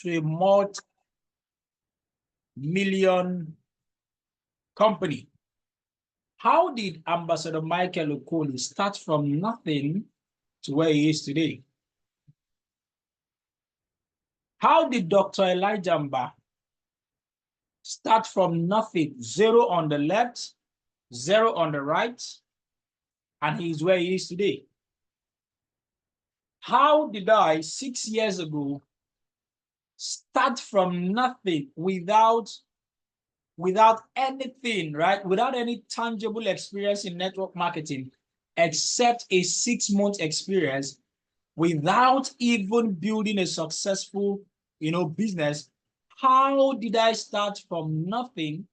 to a multi-million company. How did Ambassador Michael Okoli start from nothing to where he is today? How did Dr. Elijah Mba start from nothing, 0 on the left, 0 on the right, and he's where he is today? How did I, 6 years ago, start from nothing without anything, right? Without any tangible experience in network marketing, except a 6-month experience, without even building a successful, business? How did I start from nothing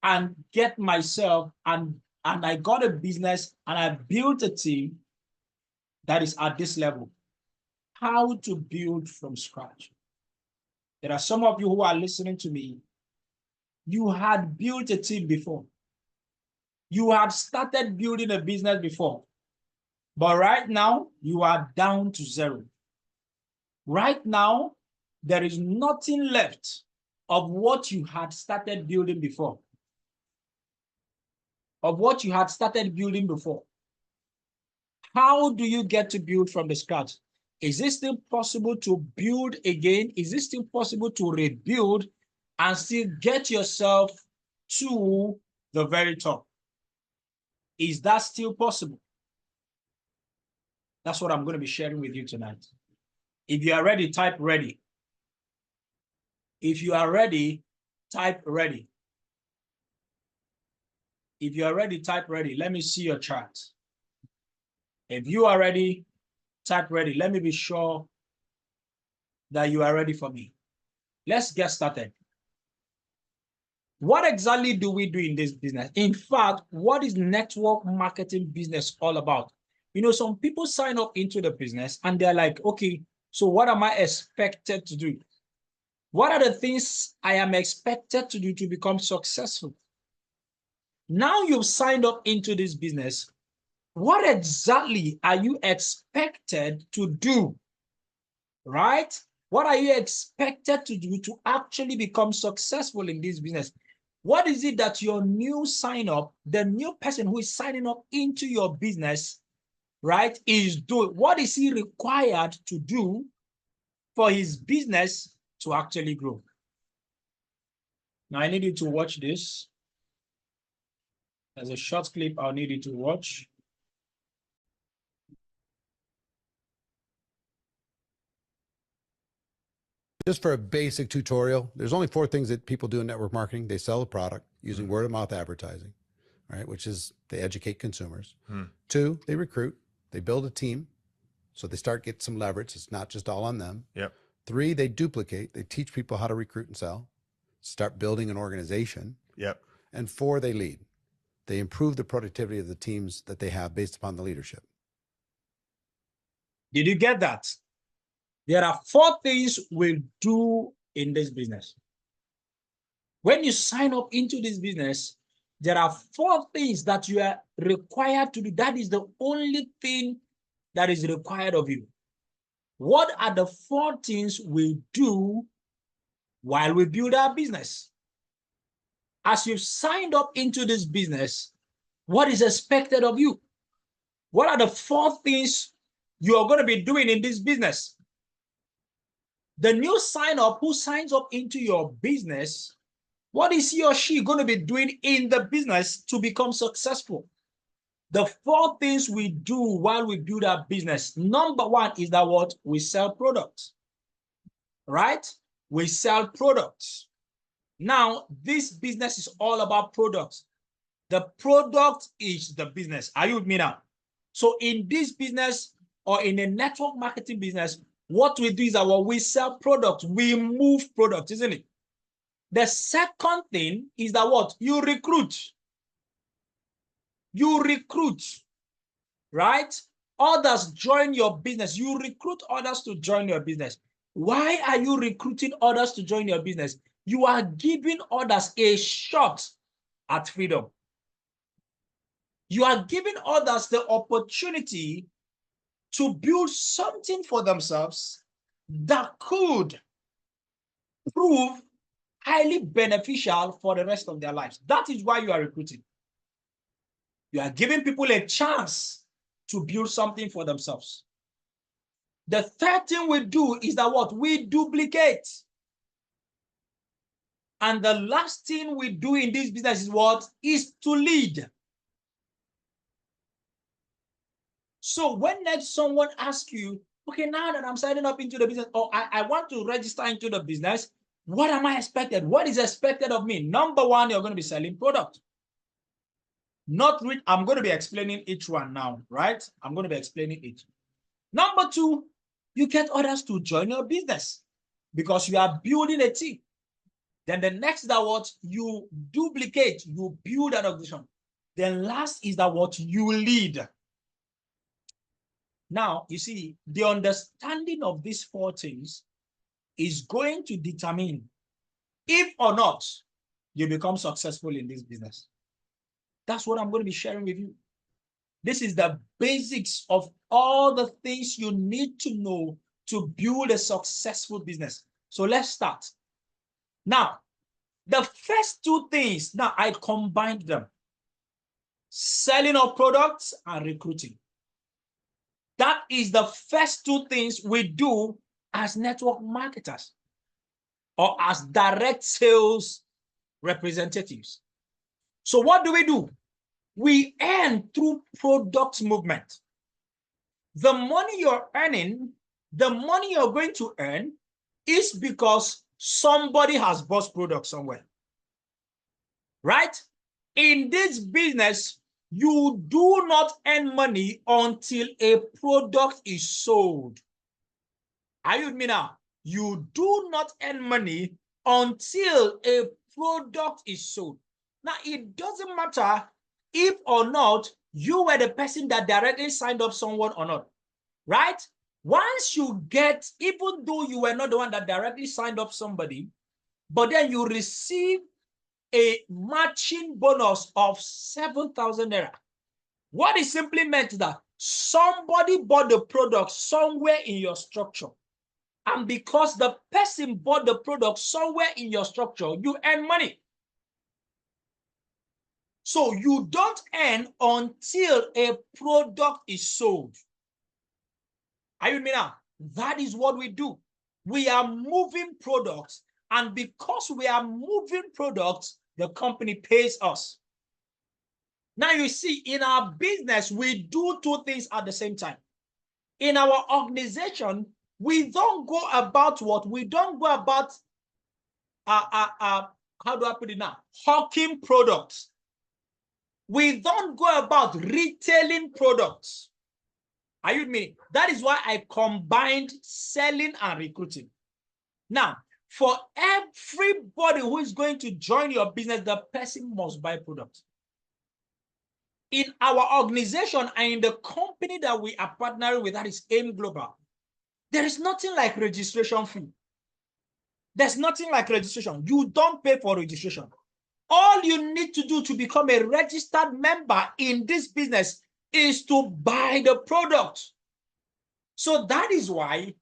and get myself and I got a business and I built a team that is at this level? How to build from scratch. There are some of you who are listening to me. You had built a team before. You had started building a business before. But right now, you are down to 0. Right now, there is nothing left of what you had started building before. How do you get to build from the scratch? Is it still possible to build again? Is it still possible to rebuild and still get yourself to the very top? Is that still possible? That's what I'm going to be sharing with you tonight. If you are ready, type ready. If you are ready, type ready. If you are ready, type ready. Let me see your chart. If you are ready, type ready. Let me be sure that you are ready for me. Let's get started. What exactly do we do in this business? In fact, what is network marketing business all about? Some people sign up into the business and they're like, okay, so what am I expected to do? What are the things I am expected to do to become successful? Now you've signed up into this business. What exactly are you expected to do? Right? What are you expected to do to actually become successful in this business? What is it that your new sign-up, the new person who is signing up into your business, right, is doing? What is he required to do for his business to actually grow? Now, I need you to watch this. There's a short clip I'll need you to watch. Just for a basic tutorial, there's only 4 things that people do in network marketing. They sell a product using word of mouth advertising, right? Which is they educate consumers. 2, they recruit, they build a team. So they get some leverage. It's not just all on them. Yep. 3, they duplicate. They teach people how to recruit and sell, start building an organization. Yep. And 4, they lead. They improve the productivity of the teams that they have based upon the leadership. Did you get that? There are 4 things we'll do in this business. When you sign up into this business, there are 4 things that you are required to do. That is the only thing that is required of you. What are the 4 things we do while we build our business? As you've signed up into this business, what is expected of you? What are the 4 things you are going to be doing in this business? The new sign-up who signs up into your business, what is he or she going to be doing in the business to become successful? The 4 things we do while we build our business. Number 1 is that what? We sell products, right? We sell products. Now, this business is all about products. The product is the business. Are you with me now? So in this business or in a network marketing business, what we do is that we sell products. We move products, isn't it? The second thing is that what? You recruit. You recruit, right? Others join your business. You recruit others to join your business. Why are you recruiting others to join your business? You are giving others a shot at freedom. You are giving others the opportunity to build something for themselves that could prove highly beneficial for the rest of their lives. That is why you are recruiting. You are giving people a chance to build something for themselves. The third thing we do is that what? We duplicate. And the last thing we do in this business is what? Is to lead. So when next someone asks you, okay, now that I'm signing up into the business, or I want to register into the business, what am I expected? What is expected of me? Number one, you're going to be selling product. I'm going to be explaining each one now, right? I'm going to be explaining each. Number two, you get others to join your business because you are building a team. Then the next is that what? You duplicate, you build an organization. Then last is that what? You lead. Now, you see, the understanding of these four things is going to determine if or not you become successful in this business. That's what I'm going to be sharing with you. This is the basics of all the things you need to know to build a successful business. So let's start. Now, the first two things, now I combined them. Selling of products and recruiting. That is the first two things we do as network marketers or as direct sales representatives. So what do? We earn through product movement. The money you're earning, the money you're going to earn is because somebody has bought products somewhere, right? In this business, you do not earn money until a product is sold. Are you with me now? You do not earn money until a product is sold. Now, it doesn't matter if or not you were the person that directly signed up someone or not, right? Once you get, even though you were not the one that directly signed up somebody, but then you receive a matching bonus of 7,000 naira. What it simply meant is that somebody bought the product somewhere in your structure. And because the person bought the product somewhere in your structure, you earn money. So you don't earn until a product is sold. Are you with me now? That is what we do. We are moving products, and because we are moving products, the company pays us. Now you see, in our business, we do two things at the same time. In our organization, we don't go about what? We don't go about, how do I put it now? Hawking products. We don't go about retailing products. Are you with me? That is why I combined selling and recruiting. Now, for everybody who is going to join your business, the person must buy products. In our organization and in the company that we are partnering with, that is AIM Global, there is nothing like registration fee. There's nothing like registration. You don't pay for registration. All you need to do to become a registered member in this business is to buy the product. So that is why,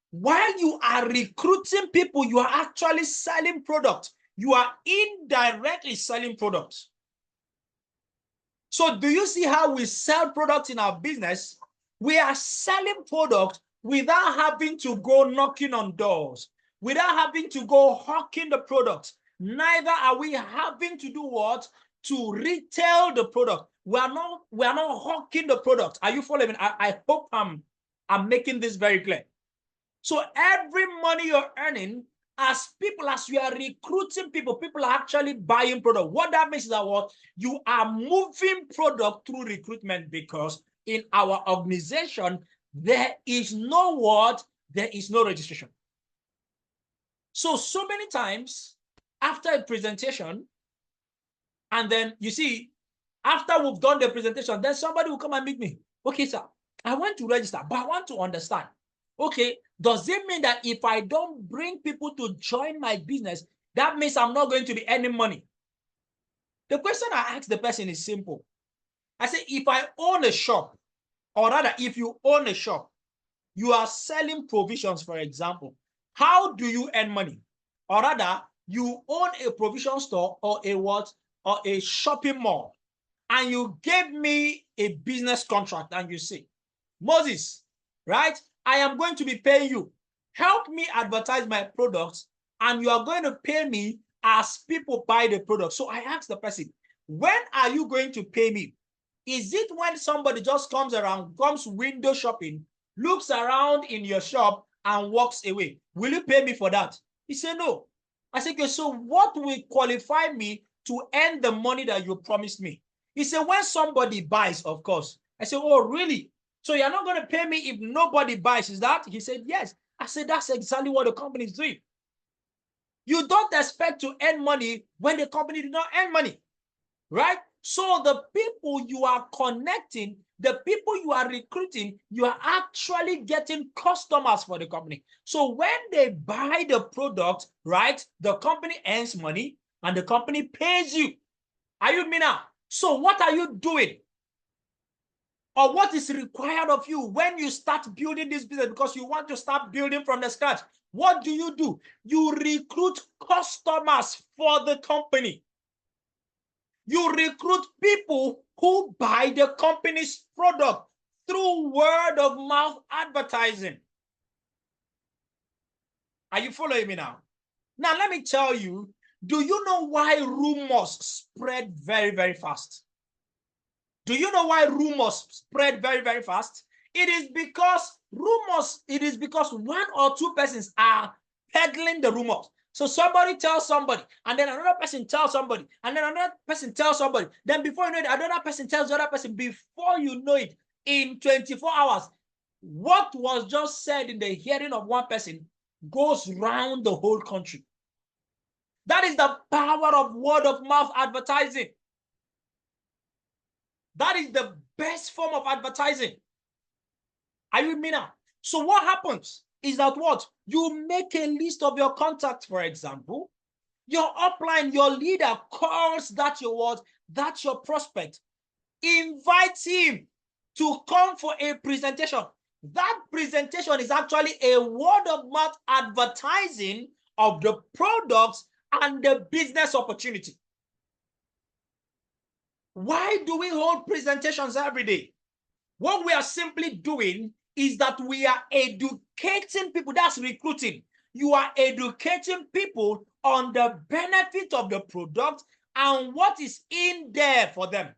while you are recruiting people, you are actually selling products. You are indirectly selling products. So do you see how we sell products in our business? We are selling products without having to go knocking on doors, without having to go hawking the products. Neither are we having to do what? To retail the product. We are not hawking the product. Are you following? I hope I'm making this very clear. So every money you're earning, as you are recruiting people, people are actually buying product. What that means is that what? You are moving product through recruitment, because in our organization, there is no what? There is no registration. So many times after a presentation, and then you see, after we've done the presentation, then somebody will come and meet me. Okay, sir, I want to register, but I want to understand. Okay, does it mean that if I don't bring people to join my business, that means I'm not going to be earning money? The question I ask the person is simple. I say, if I own a shop, or rather, if you own a shop, you are selling provisions, for example, how do you earn money? or rather, you own a provision store or a what? Or a shopping mall, and you gave me a business contract, and you say, Moses, right? I am going to be paying you. Help me advertise my products, and you are going to pay me as people buy the product. So I asked the person, when are you going to pay me? Is it when somebody just comes around, comes window shopping, looks around in your shop and walks away? Will you pay me for that? He said, no. I said, okay, so what will qualify me to earn the money that you promised me? He said, when somebody buys, of course. I said, oh, really? So you're not going to pay me if nobody buys, is that? He said, yes. I said, that's exactly what the company is doing. You don't expect to earn money when the company did not earn money, right? So the people you are connecting, the people you are recruiting, you are actually getting customers for the company. So when they buy the product, right, the company earns money and the company pays you. Are you with me now? So what are you doing? Or what is required of you when you start building this business, because you want to start building from the scratch? What do? You recruit customers for the company. You recruit people who buy the company's product through word of mouth advertising. Are you following me now? Now, let me tell you, do you know why rumors spread very, very fast? Do you know why rumors spread very, very fast? It is because one or two persons are peddling the rumors. So somebody tells somebody, and then another person tells somebody, and then another person tells somebody. Then before you know it, another person tells the other person. Before you know it, in 24 hours, what was just said in the hearing of one person goes round the whole country. That is the power of word of mouth advertising. That is the best form of advertising. Are you with me now? So what happens is that what? You make a list of your contacts, for example. Your upline, your leader calls that your what? That's your prospect. Invite him to come for a presentation. That presentation is actually a word of mouth advertising of the products and the business opportunity. Why do we hold presentations every day? What we are simply doing is that we are educating people. That's recruiting. You are educating people on the benefit of the product and what is in there for them.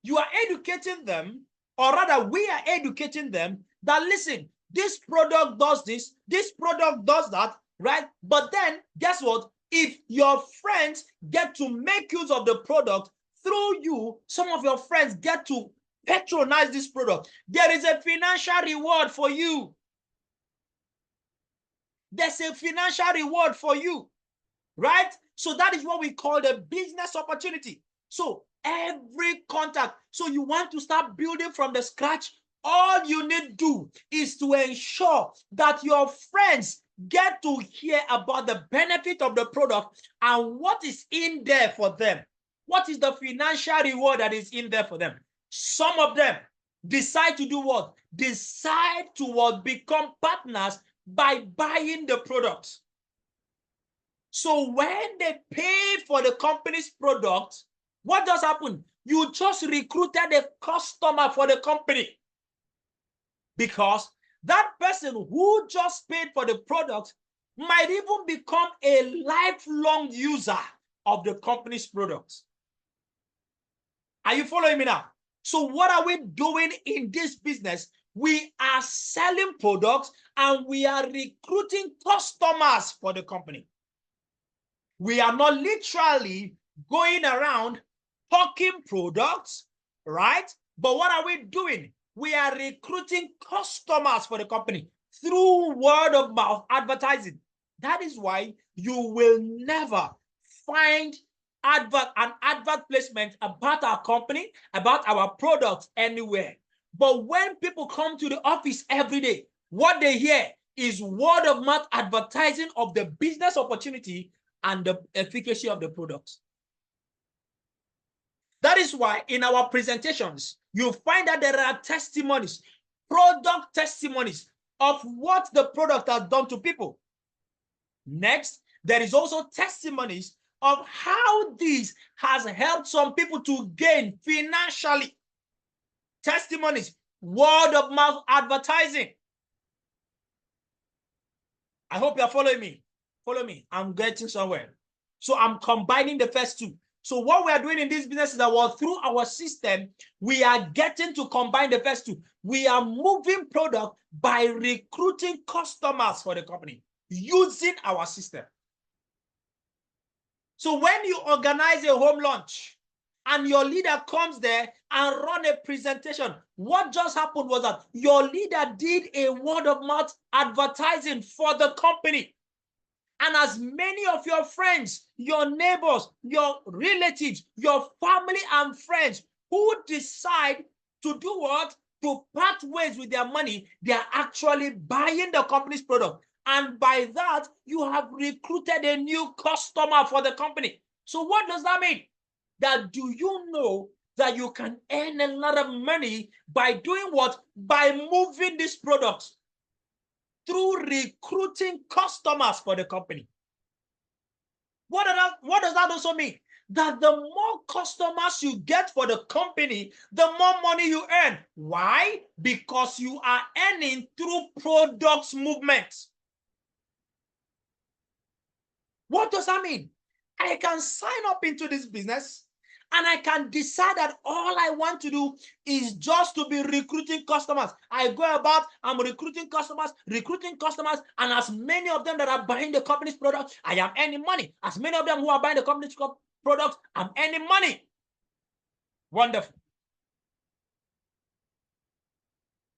You are educating them, or rather, we are educating them that, listen, this product does this product does that, right? But then, guess what? If your friends get to make use of the product through you, some of your friends get to patronize this product. There is a financial reward for you. There's a financial reward for you, right? So that is what we call the business opportunity. So every contact, so you want to start building from the scratch, all you need to do is to ensure that your friends get to hear about the benefit of the product and what is in there for them. What is the financial reward that is in there for them? Some of them decide to do what? Decide to what? Become partners by buying the products. So when they pay for the company's product, what does happen? You just recruited a customer for the company, because that person who just paid for the product might even become a lifelong user of the company's products. Are you following me now? So what are we doing in this business? We are selling products and we are recruiting customers for the company. We are not literally going around hawking products, right? But what are we doing? We are recruiting customers for the company through word of mouth advertising. That is why you will never find an advert placement about our company, about our products anywhere. But when people come to the office every day, what they hear is word of mouth advertising of the business opportunity and the efficacy of the products. That is why in our presentations, you find that there are testimonies, product testimonies, of what the product has done to people. Next, there is also testimonies of how this has helped some people to gain financially. Testimonies, word of mouth advertising. I hope you're following me. Follow me. I'm getting somewhere. So I'm combining the first two. So what we are doing in this business is that through our system, we are getting to combine the first two. We are moving product by recruiting customers for the company using our system. So when you organize a home launch and your leader comes there and run a presentation, what just happened was that your leader did a word of mouth advertising for the company. And as many of your friends, your neighbors, your relatives, your family and friends who decide to do what? To part ways with their money, they are actually buying the company's product. And by that, you have recruited a new customer for the company. So what does that mean? That do you know that you can earn a lot of money by doing what? By moving these products through recruiting customers for the company. What does that also mean? That the more customers you get for the company, the more money you earn. Why? Because you are earning through products movement. What does that mean? I can sign up into this business and I can decide that all I want to do is just to be recruiting customers. I go about, I'm recruiting customers, and as many of them that are buying the company's product, I am earning money. As many of them who are buying the company's product, I'm earning money. Wonderful.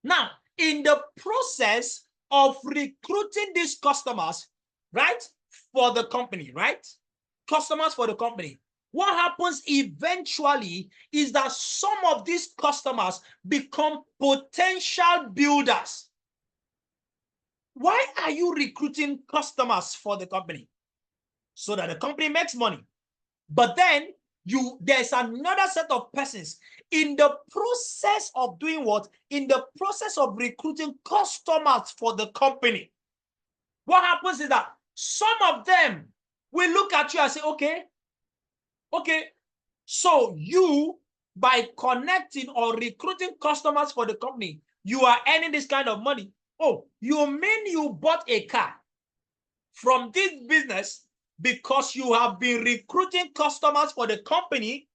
Now, in the process of recruiting these customers, right, for the company, right? Customers for the company. What happens eventually is that some of these customers become potential builders. Why are you recruiting customers for the company? So that the company makes money. But then there's another set of persons in the process of doing what? In the process of recruiting customers for the company. What happens is that some of them will look at you and say, okay, so you, by connecting or recruiting customers for the company, you are earning this kind of money. Oh, you mean you bought a car from this business because you have been recruiting customers for the company?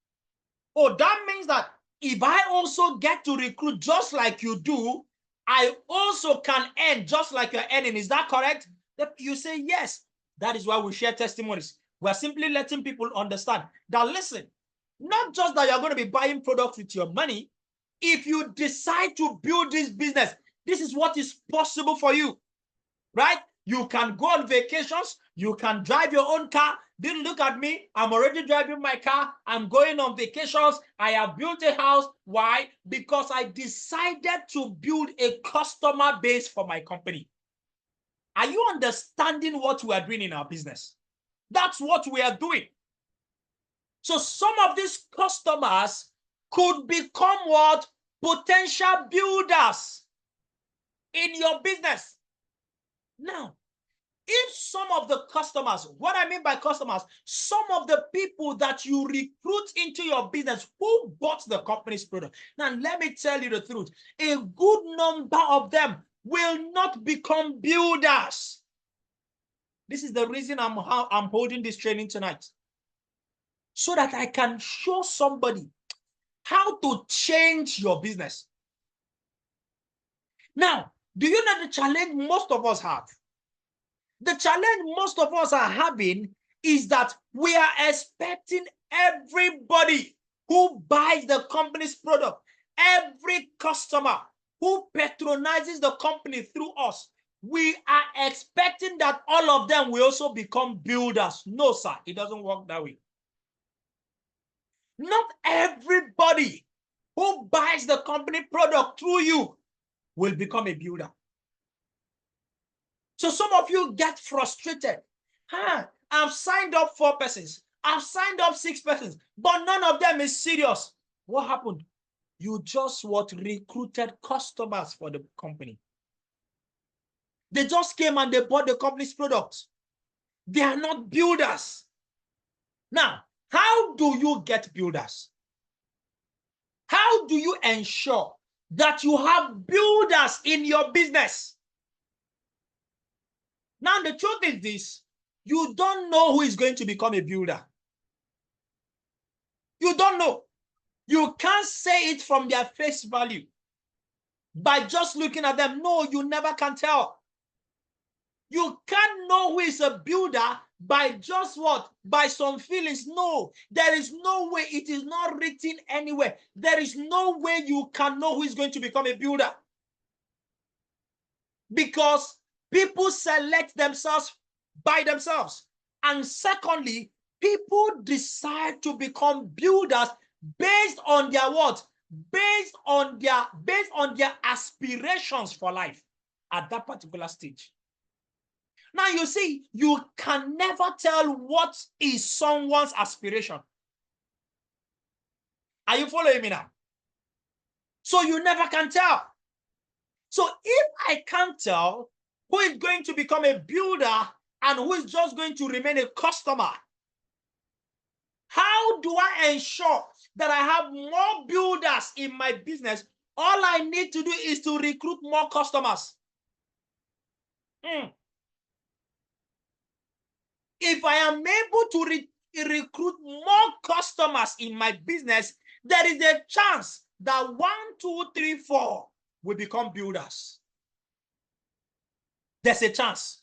Oh, that means that if I also get to recruit just like you do, I also can earn just like you're earning. Is that correct? You say yes. That is why we share testimonies. We're simply letting people understand that, listen, not just that you're going to be buying products with your money. If you decide to build this business, this is what is possible for you, right? You can go on vacations. You can drive your own car. Didn't look at me. I'm already driving my car. I'm going on vacations. I have built a house. Why? Because I decided to build a customer base for my company. Are you understanding what we are doing in our business? That's what we are doing. So some of these customers could become what? Potential builders in your business. Now, if some of the customers, what I mean by customers, some of the people that you recruit into your business who bought the company's product. Now, let me tell you the truth. A good number of them will not become builders. This is the reason I'm holding this training tonight. So that I can show somebody how to change your business. Now, do you know the challenge most of us have? The challenge most of us are having is that we are expecting everybody who buys the company's product, every customer who patronizes the company through us, we are expecting that all of them will also become builders. No, sir, it doesn't work that way. Not everybody who buys the company product through you will become a builder. So some of you get frustrated. I've signed up 4 persons. I've signed up 6 persons, but none of them is serious. What happened? You just recruited customers for the company. They just came and they bought the company's product. They are not builders. Now, how do you get builders? How do you ensure that you have builders in your business? Now, the truth is this: you don't know who is going to become a builder. You don't know. You can't say it from their face value by just looking at them. No, you never can tell. You can't know who is a builder by just what? By some feelings. No, there is no way. It is not written anywhere. There is no way you can know who is going to become a builder. Because people select themselves by themselves. And secondly, people decide to become builders based on their what? Based on their aspirations for life at that particular stage. Now, you see, you can never tell what is someone's aspiration. Are you following me now? So you never can tell. So if I can't tell who is going to become a builder and who is just going to remain a customer, how do I ensure that I have more builders in my business? All I need to do is to recruit more customers. If I am able to recruit more customers in my business, there is a chance that 1, 2, 3, 4 will become builders. There's a chance.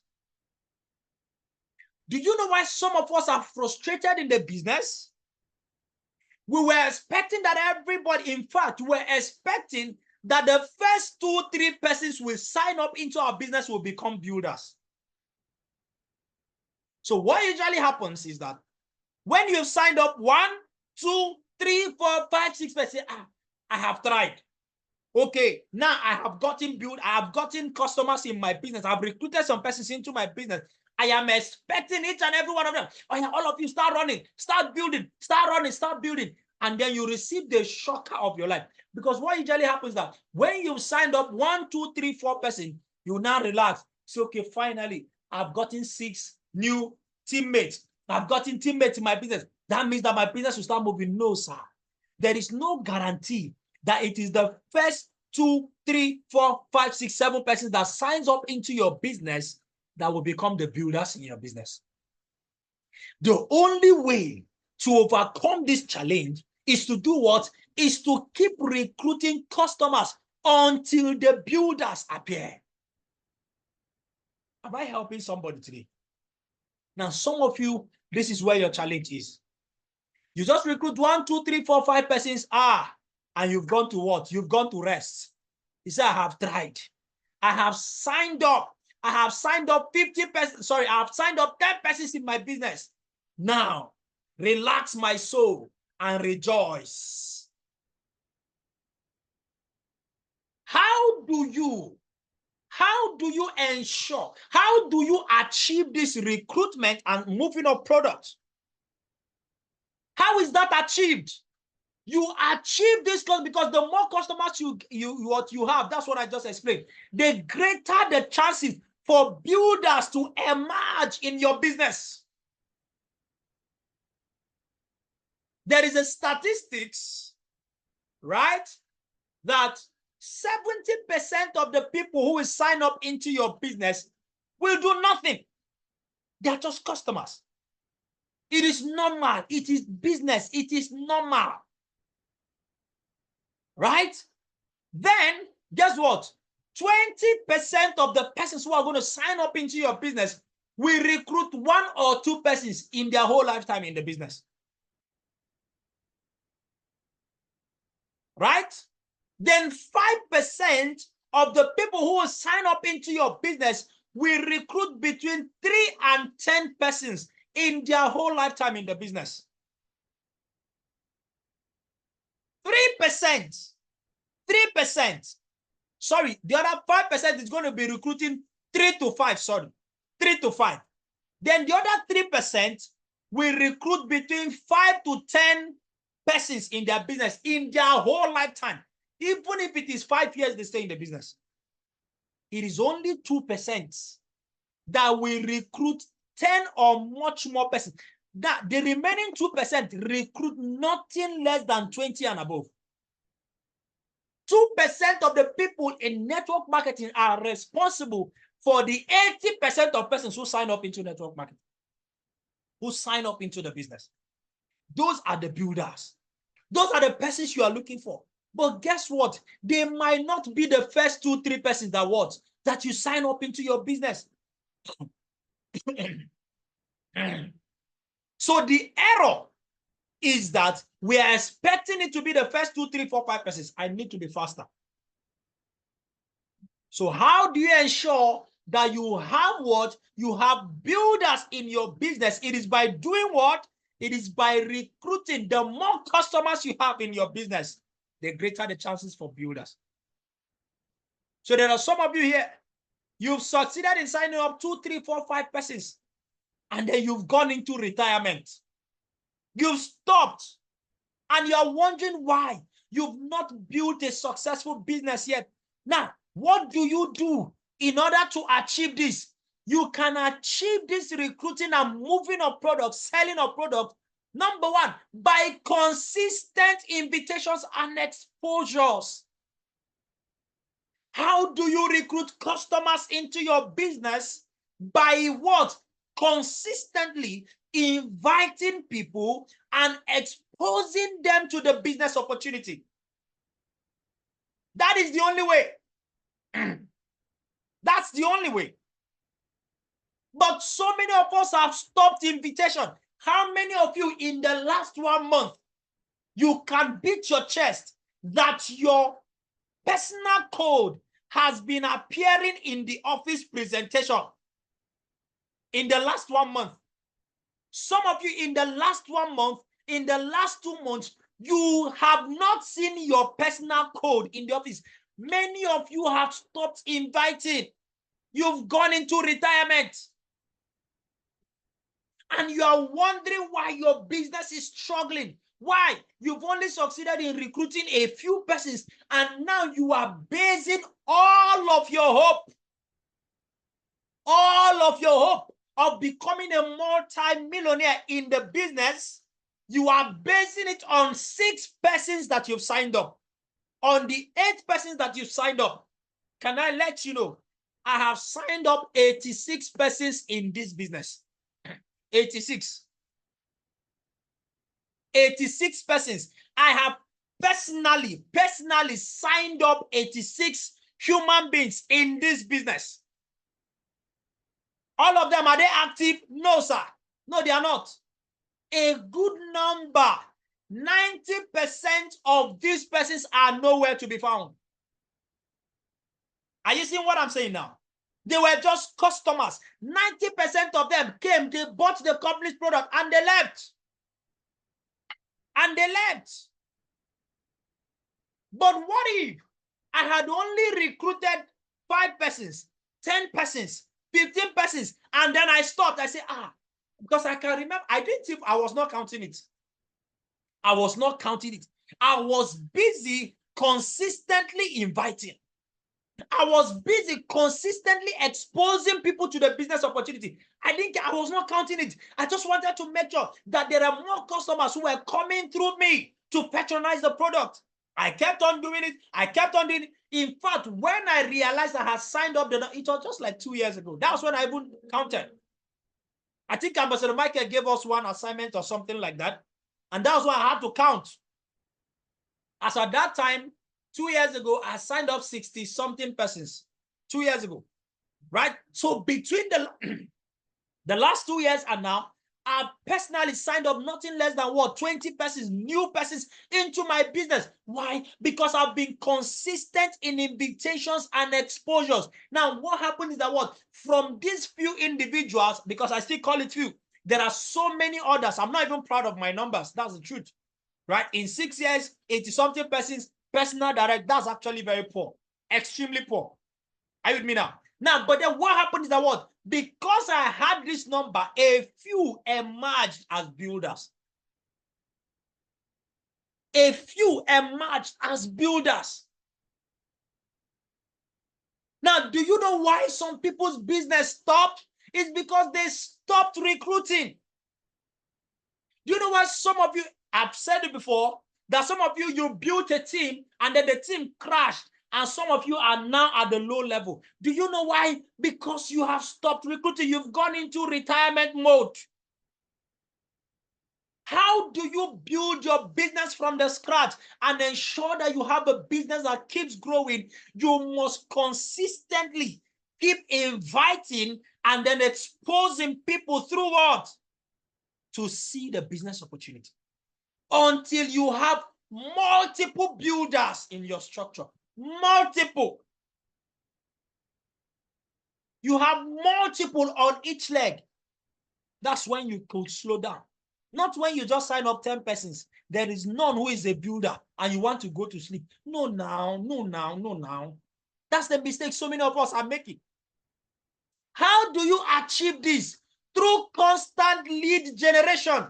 Do you know why some of us are frustrated in the business? We were expecting that everybody, in fact, we were expecting that the first 2, 3 persons will sign up into our business will become builders. So what usually happens is that when you've signed up 1, 2, 3, 4, 5, 6 persons, I have tried. Okay, now I have gotten I have gotten customers in my business. I've recruited some persons into my business. I am expecting each and every one of them. Oh yeah, all of you start running, start building, start running, start building. And then you receive the shocker of your life. Because what usually happens is that when you've signed up 1, 2, 3, 4 persons, you now relax. So, okay, finally, I've gotten 6 new teammates. I've gotten teammates in my business. That means that my business will start moving. No, sir. There is no guarantee that it is the first 2, 3, 4, 5, 6, 7 persons that signs up into your business that will become the builders in your business. The only way to overcome this challenge is to do what? Is to keep recruiting customers until the builders appear. Am I helping somebody today? Now, some of you, this is where your challenge is. You just recruit 1, 2, 3, 4, 5 persons, and you've gone to what? You've gone to rest. You say, I have tried. I have signed up. I have signed up 50 persons. Sorry, I have signed up 10 persons in my business. Now, relax my soul and rejoice. How do you ensure? How do you achieve this recruitment and moving of products? How is that achieved? You achieve this because the more customers you have, that's what I just explained, the greater the chances for builders to emerge in your business. There is a statistics, right, that 70% of the people who will sign up into your business will do nothing. They are just customers. It is normal. It is business. It is normal. Right? Then, guess what? 20% of the persons who are going to sign up into your business will recruit 1 or 2 persons in their whole lifetime in the business. Right? Then 5% of the people who will sign up into your business will recruit between 3 and 10 persons in their whole lifetime in the business. 3%. Sorry, the other 5% is going to be recruiting 3 to 5. Sorry, 3 to 5. Then the other 3% will recruit between 5 to 10 persons in their business in their whole lifetime. Even if it is 5 years they stay in the business. it is only 2% that will recruit 10 or much more persons. That the remaining 2% recruit nothing less than 20 and above. 2% of the people in network marketing are responsible for the 80% of persons who sign up into network marketing, who sign up into the business. Those are the builders. Those are the persons you are looking for. But guess what? They might not be the first 2-3 persons that you sign up into your business. So the error is that we are expecting it to be the first 2, 3, 4, 5 persons. I need to be faster. So how do you ensure that you have what? You have builders in your business. It is by doing what? It is by recruiting. The more customers you have in your business, the greater the chances for builders. So there are some of you here, you've succeeded in signing up 2, 3, 4, 5 persons, and then you've gone into retirement. You've stopped, and you're wondering why you've not built a successful business yet. Now, what do you do in order to achieve this? You can achieve this recruiting and moving of products, selling of products, number one, by consistent invitations and exposures. How do you recruit customers into your business? By what? Consistently inviting people and exposing them to the business opportunity. That is the only way. That's the only way. But so many of us have stopped invitation. How many of you in the last 1 month, you can beat your chest that your personal code has been appearing in the office presentation in the last 1 month? Some of you in the last 1 month, in the last 2 months, you have not seen your personal code in the office. Many of you have stopped inviting. You've gone into retirement. And you are wondering why your business is struggling. Why? You've only succeeded in recruiting a few persons, and now you are basing all of your hope of becoming a multi-millionaire in the business. You are basing it on 6 persons that you've signed up. On the 8 persons that you've signed up, can I let you know, I have signed up 86 persons in this business. 86 persons. I have personally signed up 86 human beings in this business. All of them, are they active? No, sir. No, they are not. A good number, 90% of these persons are nowhere to be found. Are you seeing what I'm saying now? They were just customers. 90% of them came, they bought the company's product, and they left. And they left. But what if I had only recruited 5 persons, 10 persons, 15 persons, and then I stopped? I said, because I can remember, I didn't think, I was not counting it. I was not counting it. I was busy consistently inviting. I was busy consistently exposing people to the business opportunity. I was not counting it. I just wanted to make sure that there are more customers who were coming through me to patronize the product. I kept on doing it. I kept on doing it. In fact, when I realized I had signed up, it was just like 2 years ago. That was when I even counted. I think Ambassador Michael gave us one assignment or something like that. And that was why I had to count. As at that time, 2 years ago, I signed up 60-something persons. 2 years ago, right? So between the last 2 years and now, I've personally signed up nothing less than 20 persons, new persons into my business. Why? Because I've been consistent in invitations and exposures. Now, what happened is that from these few individuals, because I still call it few, there are so many others. I'm not even proud of my numbers. That's the truth, right? In 6 years, 80-something persons, personal direct, that's actually very poor, extremely poor. Are you with me now? Now, but then what happened is that because I had this number, a few emerged as builders. A few emerged as builders. Now, do you know why some people's business stopped? It's because they stopped recruiting. Do you know why some of you, I've said it before, that some of you built a team and then the team crashed and some of you are now at the low level. Do you know why? Because you have stopped recruiting. You've gone into retirement mode. How do you build your business from the scratch and ensure that you have a business that keeps growing? You must consistently keep inviting and then exposing people through what? To see the business opportunity until you have multiple builders in your structure. Multiple. You have multiple on each leg. That's when you could slow down. Not when you just sign up 10 persons. There is none who is a builder and you want to go to sleep. No, now. That's the mistake so many of us are making. How do you achieve this? Through constant lead generation.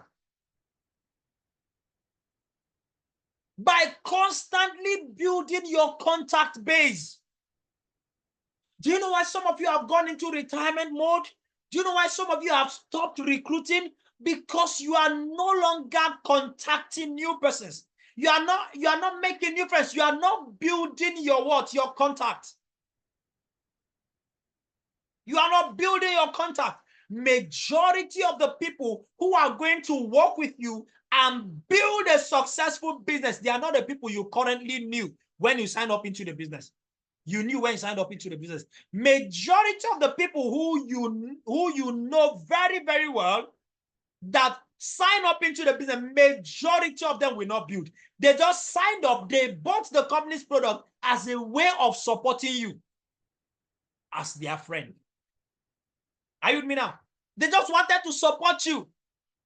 By constantly building your contact base. Do you know why some of you have gone into retirement mode? Do you know why some of you have stopped recruiting? Because you are no longer contacting new persons. You are not making new friends. You are not building your what? Your contact. You are not building your contact. Majority of the people who are going to work with you and build a successful business, they are not the people you currently knew when you signed up into the business. You knew when you signed up into the business. Majority of the people who you know very, very well that sign up into the business, majority of them will not build. They just signed up. They bought the company's product as a way of supporting you as their friend. Are you with me now? They just wanted to support you.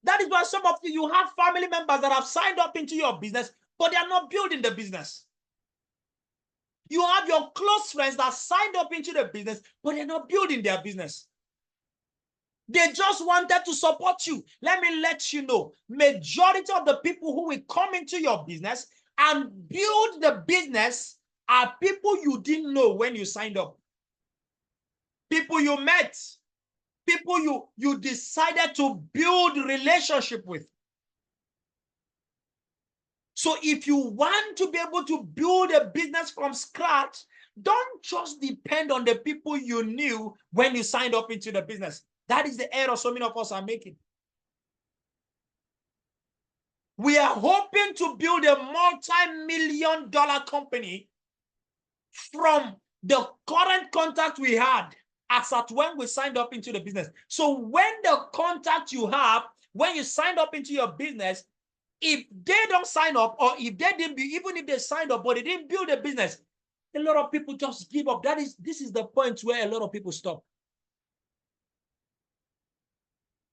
That is why some of you have family members that have signed up into your business, but they are not building the business. You have your close friends that signed up into the business, but they're not building their business. They just wanted to support you. Let me let you know, majority of the people who will come into your business and build the business are people you didn't know when you signed up. People you met. People you decided to build relationship with. So if you want to be able to build a business from scratch, don't just depend on the people you knew when you signed up into the business. That is the error so many of us are making. We are hoping to build a multi-million-dollar company from the current contact we had as at when we signed up into the business. So when the contact you have, when you signed up into your business, if they don't sign up, or if they didn't, even if they signed up, but they didn't build a business, a lot of people just give up. This is the point where a lot of people stop.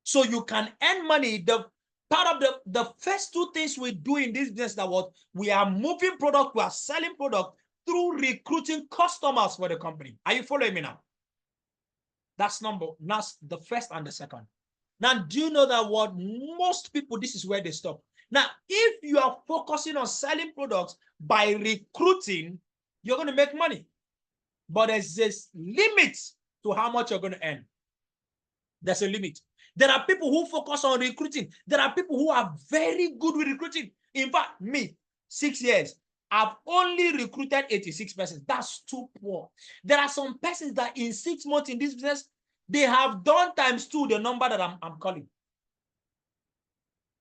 So you can earn money. The part of the first two things we do in this business that what we are moving product, we are selling product through recruiting customers for the company. Are you following me now? That's the first and the second. Now, do you know that what most people, this is where they stop. Now, if you are focusing on selling products by recruiting, you're going to make money. But there's this limit to how much you're going to earn. There's a limit. There are people who focus on recruiting. There are people who are very good with recruiting. In fact, me, 6 years, I've only recruited 86 persons. That's too poor. There are some persons that in 6 months in this business, they have done ×2 the number that I'm calling.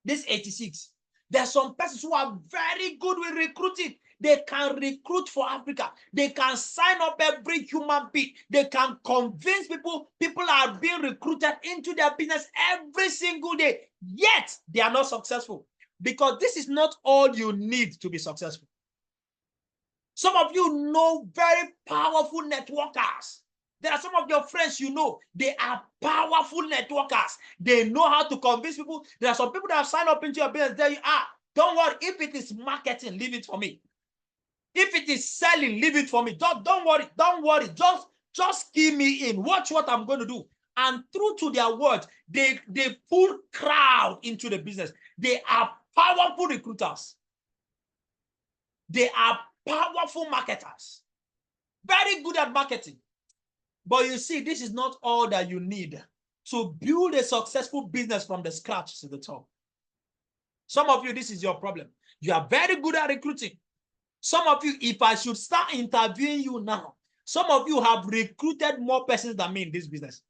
This 86. There are some persons who are very good with recruiting. They can recruit for Africa. They can sign up every human being. They can convince people. People are being recruited into their business every single day. Yet, they are not successful. Because this is not all you need to be successful. Some of you know very powerful networkers. There are some of your friends you know, they are powerful networkers. They know how to convince people. There are some people that have signed up into your business. There you are. Don't worry. If it is marketing, leave it for me. If it is selling, leave it for me. Don't worry. Don't worry. Just key me in. Watch what I'm going to do. And through to their words, they pull crowd into the business. They are powerful recruiters. They are powerful marketers. Very good at marketing. But you see, this is not all that you need to build a successful business from the scratch to the top. Some of you, this is your problem. You are very good at recruiting. Some of you, if I should start interviewing you now, some of you have recruited more persons than me in this business.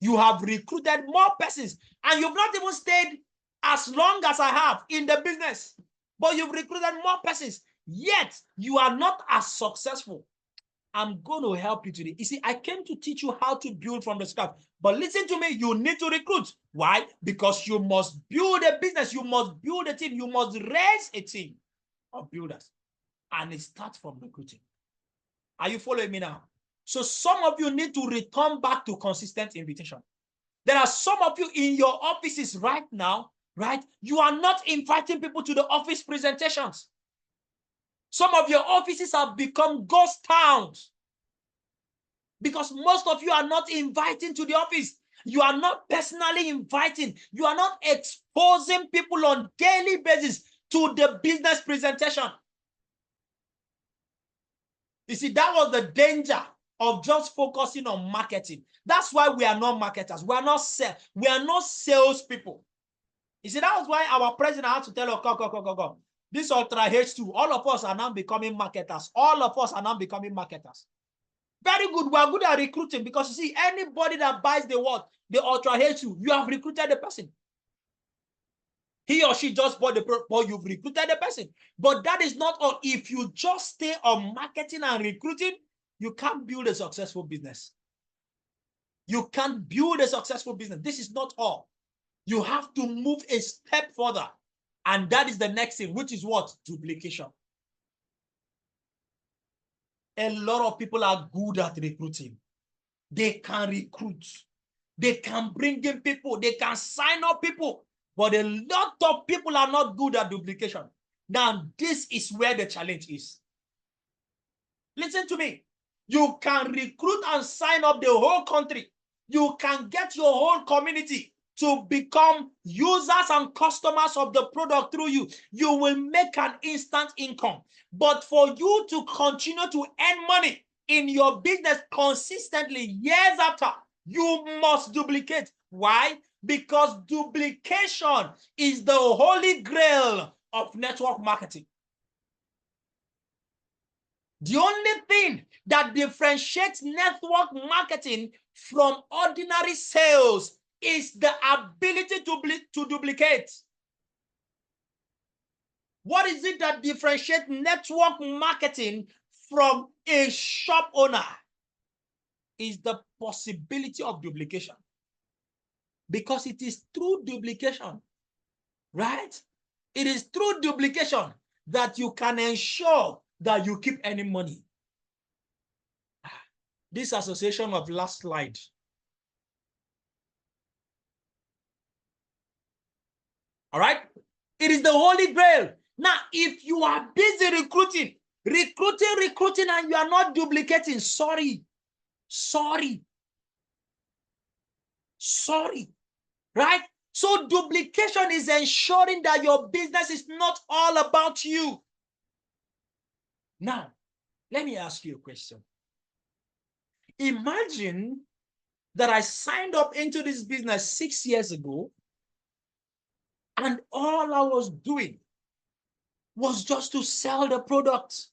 You have recruited more persons, and you've not even stayed as long as I have in the business, but you've recruited more persons, yet you are not as successful. I'm going to help you today. You see, I came to teach you how to build from the scratch, but listen to me, you need to recruit. Why? Because you must build a business, you must build a team, you must raise a team of builders, and it starts from recruiting. Are you following me now? So some of you need to return back to consistent invitation. There are some of you in your offices right now, right? You are not inviting people to the office presentations. Some of your offices have become ghost towns because most of you are not inviting to the office. You are not personally inviting. You are not exposing people on a daily basis to the business presentation. You see, that was the danger of just focusing on marketing. That's why we are not marketers. We are not salespeople. You see, that was why our president had to tell us, go. This Ultra H2, all of us are now becoming marketers. All of us are now becoming marketers. Very good. We are good at recruiting because you see, anybody that buys the Ultra H2, you have recruited the person. He or she just bought the product, but you've recruited the person. But that is not all. If you just stay on marketing and recruiting, you can't build a successful business. You can't build a successful business. This is not all. You have to move a step further. And that is the next thing, which is what? Duplication. A lot of people are good at recruiting. They can recruit. They can bring in people. They can sign up people. But a lot of people are not good at duplication. Now, this is where the challenge is. Listen to me. You can recruit and sign up the whole country. You can get your whole community to become users and customers of the product through you. You will make an instant income. But for you to continue to earn money in your business consistently years after, you must duplicate. Why? Because duplication is the holy grail of network marketing. The only thing that differentiates network marketing from ordinary sales is the ability to duplicate. What is it that differentiates network marketing from a shop owner? Is the possibility of duplication. Because it is through duplication, right? It is through duplication that you can ensure that you keep earning money. This association of last slide. All right? It is the holy grail. Now, if you are busy recruiting, and you are not duplicating, sorry, right? So duplication is ensuring that your business is not all about you. Now, let me ask you a question. Imagine that I signed up into this business 6 years ago, and all I was doing was just to sell the product.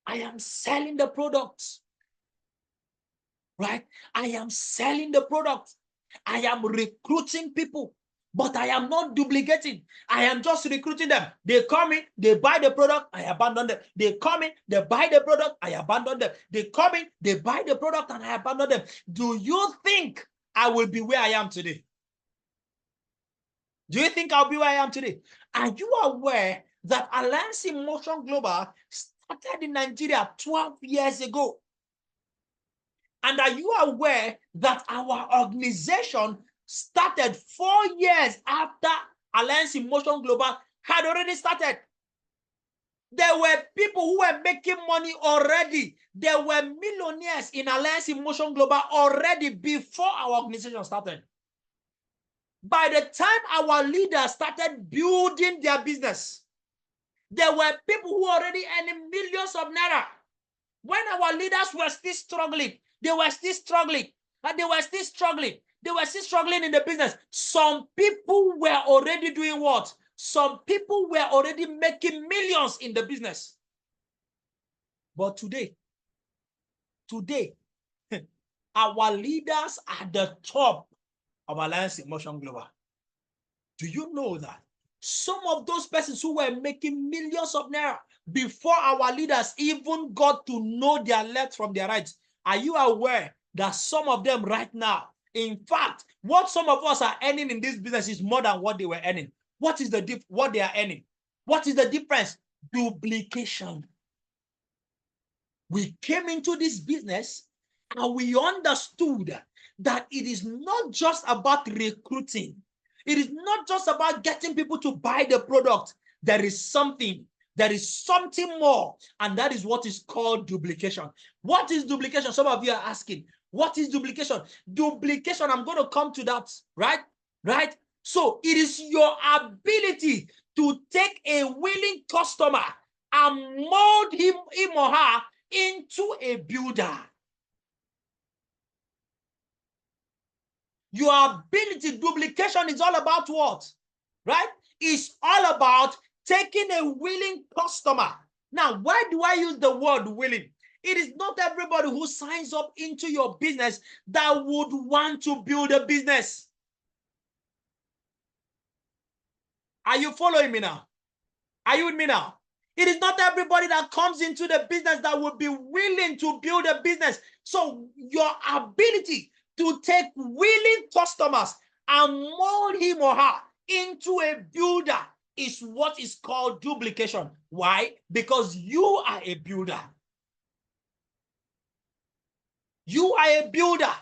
I am selling the product, right? I am selling the product. I am recruiting people, but I am not duplicating. I am just recruiting them. They come in, they buy the product, I abandon them. They come in, they buy the product, I abandon them. They come in, they buy the product, and I abandon them. Do you think I will be where I am today? Do you think I'll be where I am today? Are you aware that Alliance in Motion Global started in Nigeria 12 years ago? And are you aware that our organization started 4 years after Alliance in Motion Global had already started? There were people who were making money already. There were millionaires in Alliance in Motion Global already before our organization started. By the time our leaders started building their business, there were people who were already earning millions of naira. When our leaders were still struggling, they were still struggling, and they were still struggling. They were still struggling in the business. Some people were already doing what? Some people were already making millions in the business. But today, our leaders are the top of Alliance in Motion Global. Do you know that some of those persons who were making millions of naira before our leaders even got to know their left from their right? Are you aware that some of them right now, in fact, what some of us are earning in this business is more than what they were earning? What is the what they are earning? What is the difference? Duplication. We came into this business and we understood that it is not just about recruiting. It is not just about getting people to buy the product. There is something more, and that is what is called duplication. What is duplication? Some of you are asking, what is duplication? Duplication, I'm going to come to that, right? Right? So it is your ability to take a willing customer and mold him or her into a builder. Your ability, duplication is all about what? Right? It's all about taking a willing customer. Now, why do I use the word willing? It is not everybody who signs up into your business that would want to build a business. Are you following me now? Are you with me now? It is not everybody that comes into the business that would be willing to build a business. So your ability to take willing customers and mold him or her into a builder is what is called duplication. Why? Because you are a builder. You are a builder.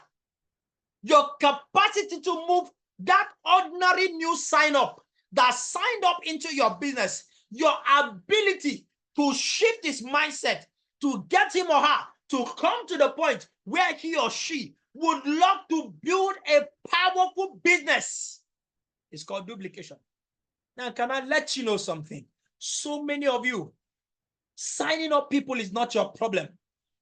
Your capacity to move that ordinary new sign-up that signed up into your business, your ability to shift his mindset, to get him or her to come to the point where he or she would love to build a powerful business. It's called duplication. Now, can I let you know something? So many of you, signing up people is not your problem,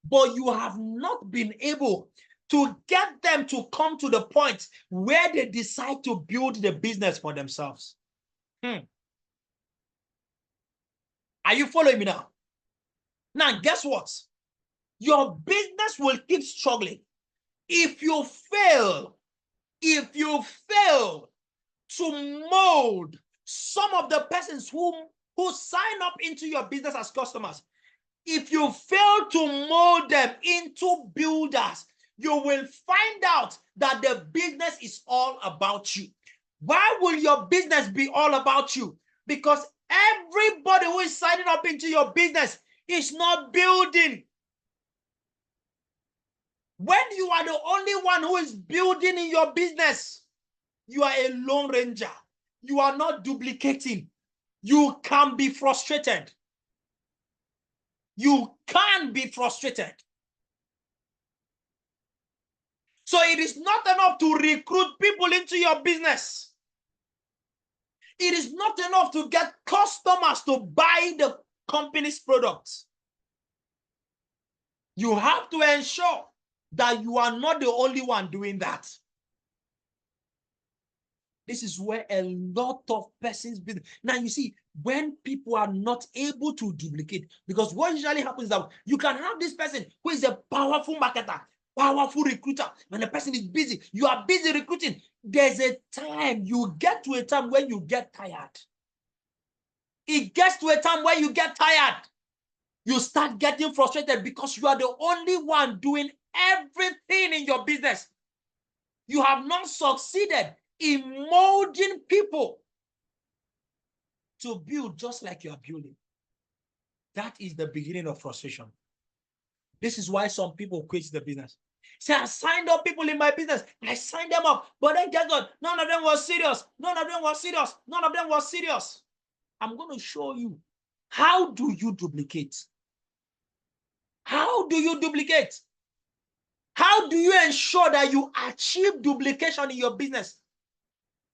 but you have not been able to get them to come to the point where they decide to build the business for themselves. Are you following me now? Now, guess what? Your business will keep struggling. If you fail to mold some of the persons who sign up into your business as customers, if you fail to mold them into builders, you will find out that the business is all about you. Why will your business be all about you? Because everybody who is signing up into your business is not building. When you are the only one who is building in your business, you are a lone ranger. You are not duplicating. You can be frustrated. You can be frustrated. So it is not enough to recruit people into your business. It is not enough to get customers to buy the company's products. You have to ensure that you are not the only one doing that. This is where a lot of persons business. Now you see, when people are not able to duplicate, because what usually happens is that you can have this person who is a powerful marketer, powerful recruiter, and the person is busy. You are busy recruiting. There's a time, you get to a time when you get tired. It gets to a time where you get tired. You start getting frustrated because you are the only one doing everything in your business. You have not succeeded in molding people to build just like you are building. That is the beginning of frustration. This is why some people quit the business. Say, I signed up people in my business. I signed them up, but then guess what? None of them was serious. None of them was serious. None of them was serious. I'm going to show you. How do you duplicate? How do you duplicate? How do you ensure that you achieve duplication in your business?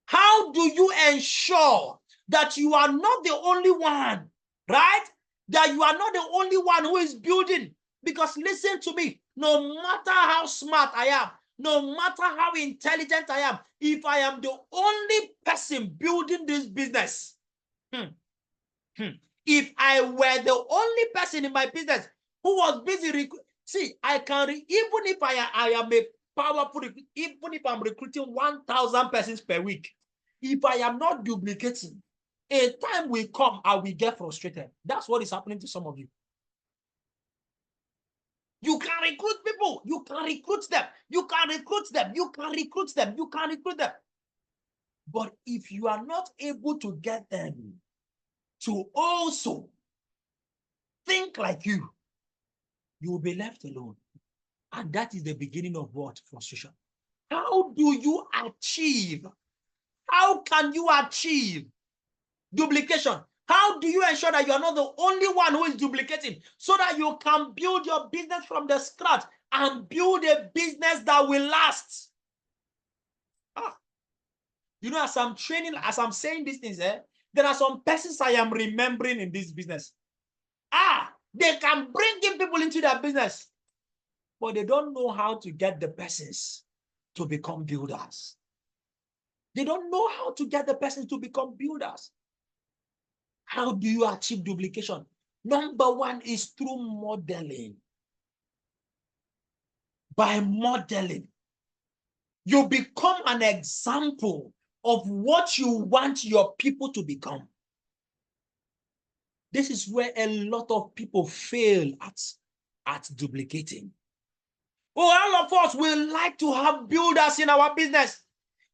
How do you ensure that you are not the only one, right? That you are not the only one who is building. Because listen to me, no matter how smart I am, no matter how intelligent I am, if I am the only person building this business, if I were the only person in my business who was busy, see, I can, even if I am a powerful, even if I'm recruiting 1,000 persons per week, if I am not duplicating, a time will come, I will get frustrated. That's what is happening to some of you. You can recruit people. You can recruit them. You can recruit them. You can recruit them. You can recruit them. But if you are not able to get them to also think like you will be left alone. And that is the beginning of what? Frustration. How do you achieve? How can you achieve duplication? How do you ensure that you are not the only one who is duplicating so that you can build your business from the scratch and build a business that will last? You know, as I'm training, as I'm saying these things, there are some persons I am remembering in this business. They can bring in people into their business, but they don't know how to get the persons to become builders. They don't know how to get the persons to become builders. How do you achieve duplication? Number one is through modeling. By modeling, you become an example of what you want your people to become. This is where a lot of people fail at duplicating. All of us will like to have builders in our business.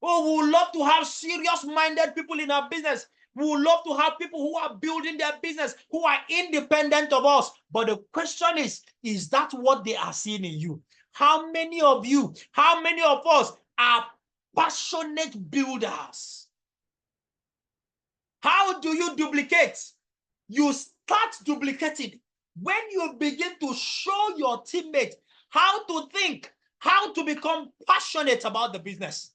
We would love to have serious-minded people in our business. We would love to have people who are building their business, who are independent of us. But the question is that what they are seeing in you? How many of you, how many of us are passionate builders? How do you duplicate? You start duplicating when you begin to show your teammates how to think, how to become passionate about the business.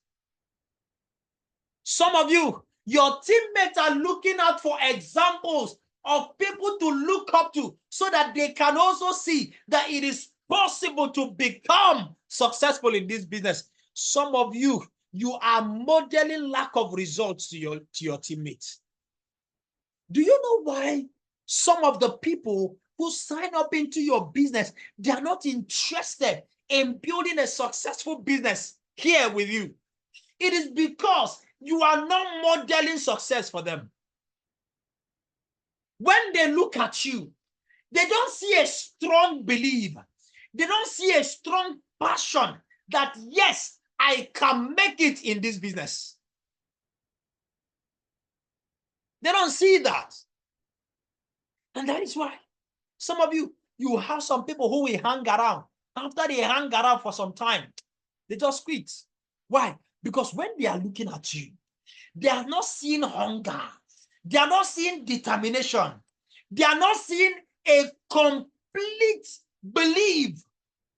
Some of you, your teammates are looking out for examples of people to look up to so that they can also see that it is possible to become successful in this business. Some of you, you are modeling lack of results to your teammates. Do you know why some of the people who sign up into your business, they are not interested in building a successful business here with you? It is because you are not modeling success for them. When they look at you, they don't see a strong belief. They don't see a strong passion that, yes, I can make it in this business. They don't see that. And that is why some of you, you have some people who will hang around. After they hang around for some time, they just quit. Why? Because when they are looking at you, they are not seeing hunger. They are not seeing determination. They are not seeing a complete belief,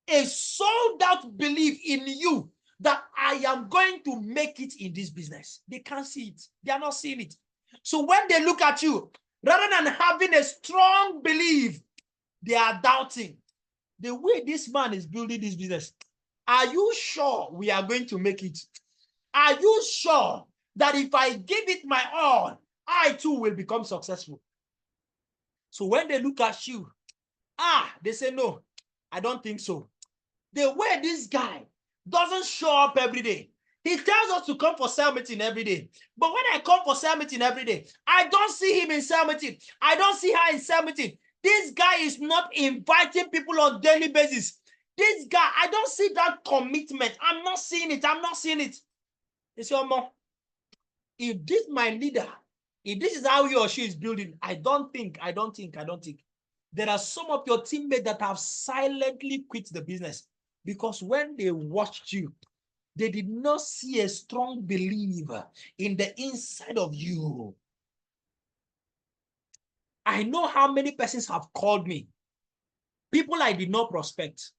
a sold out belief in you that I am going to make it in this business. They can't see it. They are not seeing it. So when they look at you, rather than having a strong belief, they are doubting the way this man is building this business. Are you sure we are going to make it? Are you sure that if I give it my all, I too will become successful? So when they look at you, they say, no, I don't think so. The way this guy doesn't show up every day. He tells us to come for cell meeting every day. But when I come for cell meeting every day, I don't see him in cell meeting. I don't see her in cell meeting. This guy is not inviting people on a daily basis. This guy, I don't see that commitment. I'm not seeing it. I'm not seeing it. They say, Omo, if this my leader, if this is how he or she is building, I don't think. There are some of your teammates that have silently quit the business because when they watched you, they did not see a strong belief in the inside of you. I know how many persons have called me. People I did not prospect.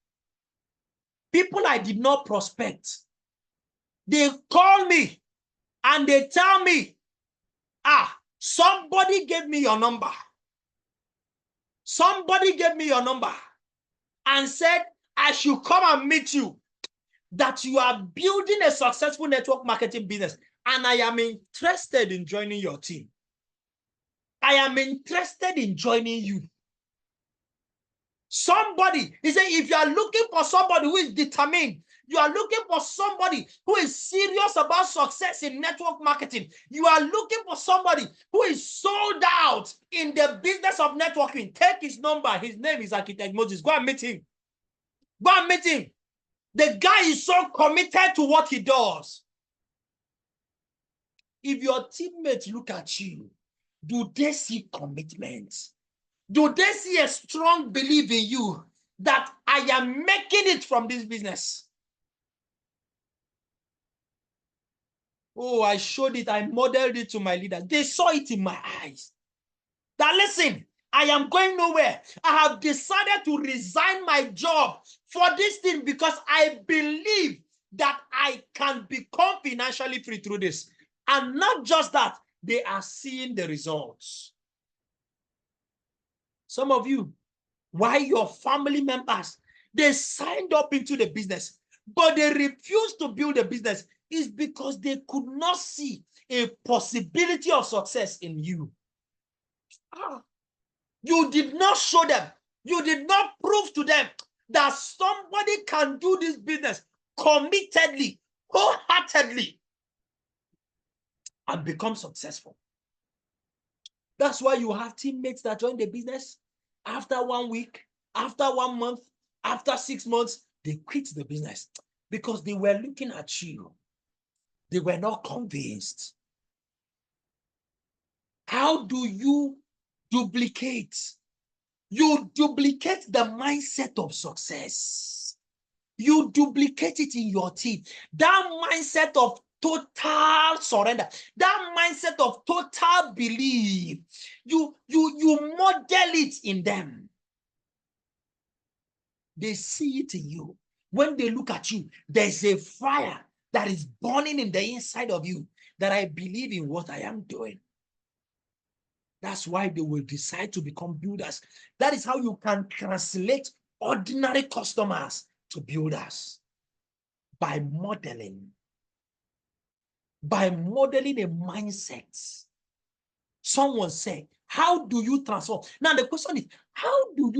People I did not prospect. They call me and they tell me, somebody gave me your number. Somebody gave me your number. and said, I should come and meet you, that you are building a successful network marketing business, and I am interested in joining your team. I am interested in joining you. Somebody, he said, if you are looking for somebody who is determined, you are looking for somebody who is serious about success in network marketing, you are looking for somebody who is sold out in the business of networking, take his number. His name is Architect Moses. Go and meet him. Go and meet him. The guy is so committed to what he does. If your teammates look at you, do they see commitment? Do they see a strong belief in you that I am making it from this business? Oh, I showed it. I modeled it to my leaders. They saw it in my eyes. That listen, I am going nowhere. I have decided to resign my job for this thing because I believe that I can become financially free through this. And not just that, they are seeing the results. Some of you, why your family members, they signed up into the business, but they refused to build a business, is because they could not see a possibility of success in you. You did not show them, you did not prove to them that somebody can do this business committedly, wholeheartedly, and become successful. That's why you have teammates that join the business. After 1 week, after 1 month, after 6 months, they quit the business because they were looking at you. They were not convinced. How do you duplicate? You duplicate the mindset of success. You duplicate it in your team. That mindset of total surrender, that mindset of total belief, you model it in them. They see it in you. When they look at you, there's a fire that is burning in the inside of you, that I believe in what I am doing. That's why they will decide to become builders. That is how you can translate ordinary customers to builders. By modeling a mindset. Someone said, how do you transform? Now the question is, how do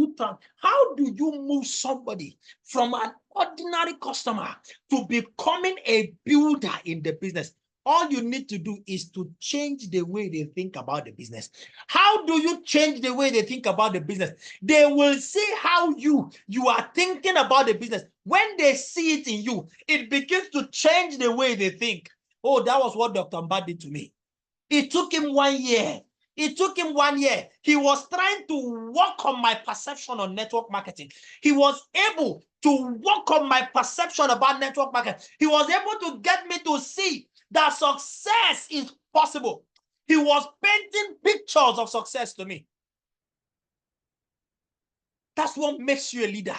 you move somebody from an ordinary customer to becoming a builder in the business? All you need to do is to change the way they think about the business. How do you change the way they think about the business? They will see how you are thinking about the business. When they see it in you, it begins to change the way they think. Oh, that was what Dr. Mba did to me. It took him 1 year. It took him 1 year. He was trying to work on my perception on network marketing. He was able to work on my perception about network marketing. He was able to get me to see that success is possible. He was painting pictures of success to me. That's what makes you a leader.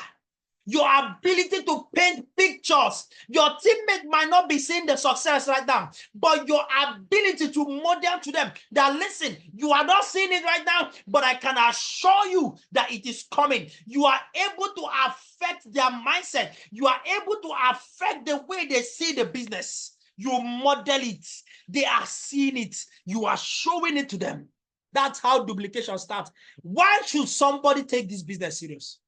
Your ability to paint pictures. Your teammate might not be seeing the success right now, but your ability to model to them that, listen, you are not seeing it right now, but I can assure you that it is coming. You are able to affect their mindset. You are able to affect the way they see the business. You model it. They are seeing it. You are showing it to them. That's how duplication starts. Why should somebody take this business serious?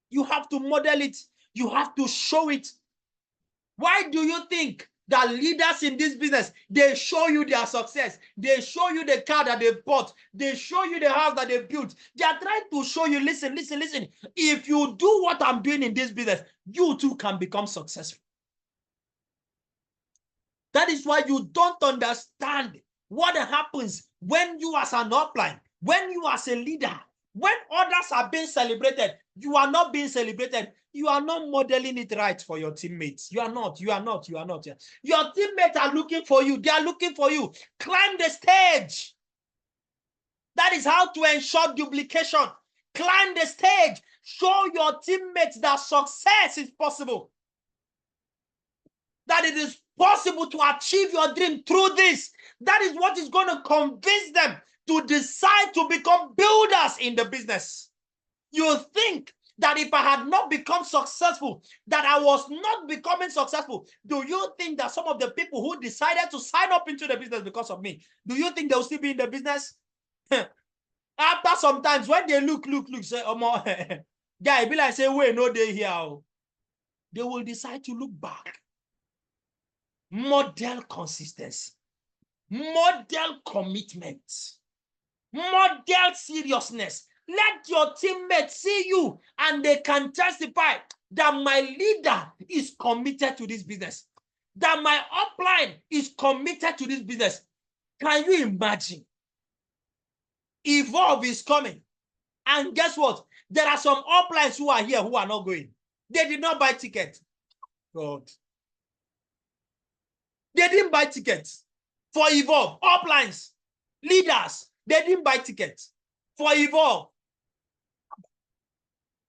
You have to model it. You have to show it. Why do you think that leaders in this business, they show you their success? They show you the car that they bought. They show you the house that they built. They are trying to show you, listen. If you do what I'm doing in this business, you too can become successful. That is why you don't understand what happens when you as an upline, when you as a leader, when others are being celebrated, you are not being celebrated. You are not modeling it right for your teammates. You are not. Your teammates are looking for you. They are looking for you. Climb the stage. That is how to ensure duplication. Climb the stage. Show your teammates that success is possible. That it is possible to achieve your dream through this. That is what is going to convince them to decide to become builders in the business. You think that if I had not become successful, that I was not becoming successful, do you think that some of the people who decided to sign up into the business because of me, do you think they'll still be in the business? After sometimes when they look, say, oh, my guy, be like, say, wait, no, they here. They will decide to look back. Model consistency, model commitment, model seriousness. Let your teammates see you and they can testify that my leader is committed to this business, that my upline is committed to this business. Can you imagine? Evolve is coming. And guess what? There are some uplines who are here who are not going. They did not buy tickets. God. They didn't buy tickets for Evolve. Uplines, leaders, they didn't buy tickets for Evolve.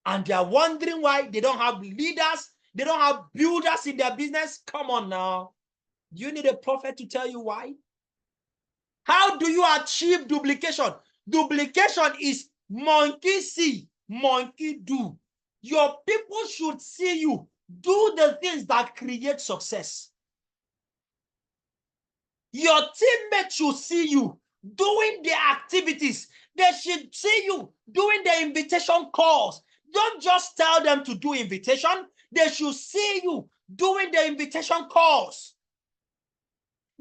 And they are wondering why they don't have leaders, they don't have builders in their business. Come on now. Do you need a prophet to tell you why? How do you achieve duplication? Duplication is monkey see, monkey do. Your people should see you do the things that create success. Your teammates should see you doing the activities. They should see you doing the invitation calls. Don't just tell them to do invitation. They should see you doing the invitation calls.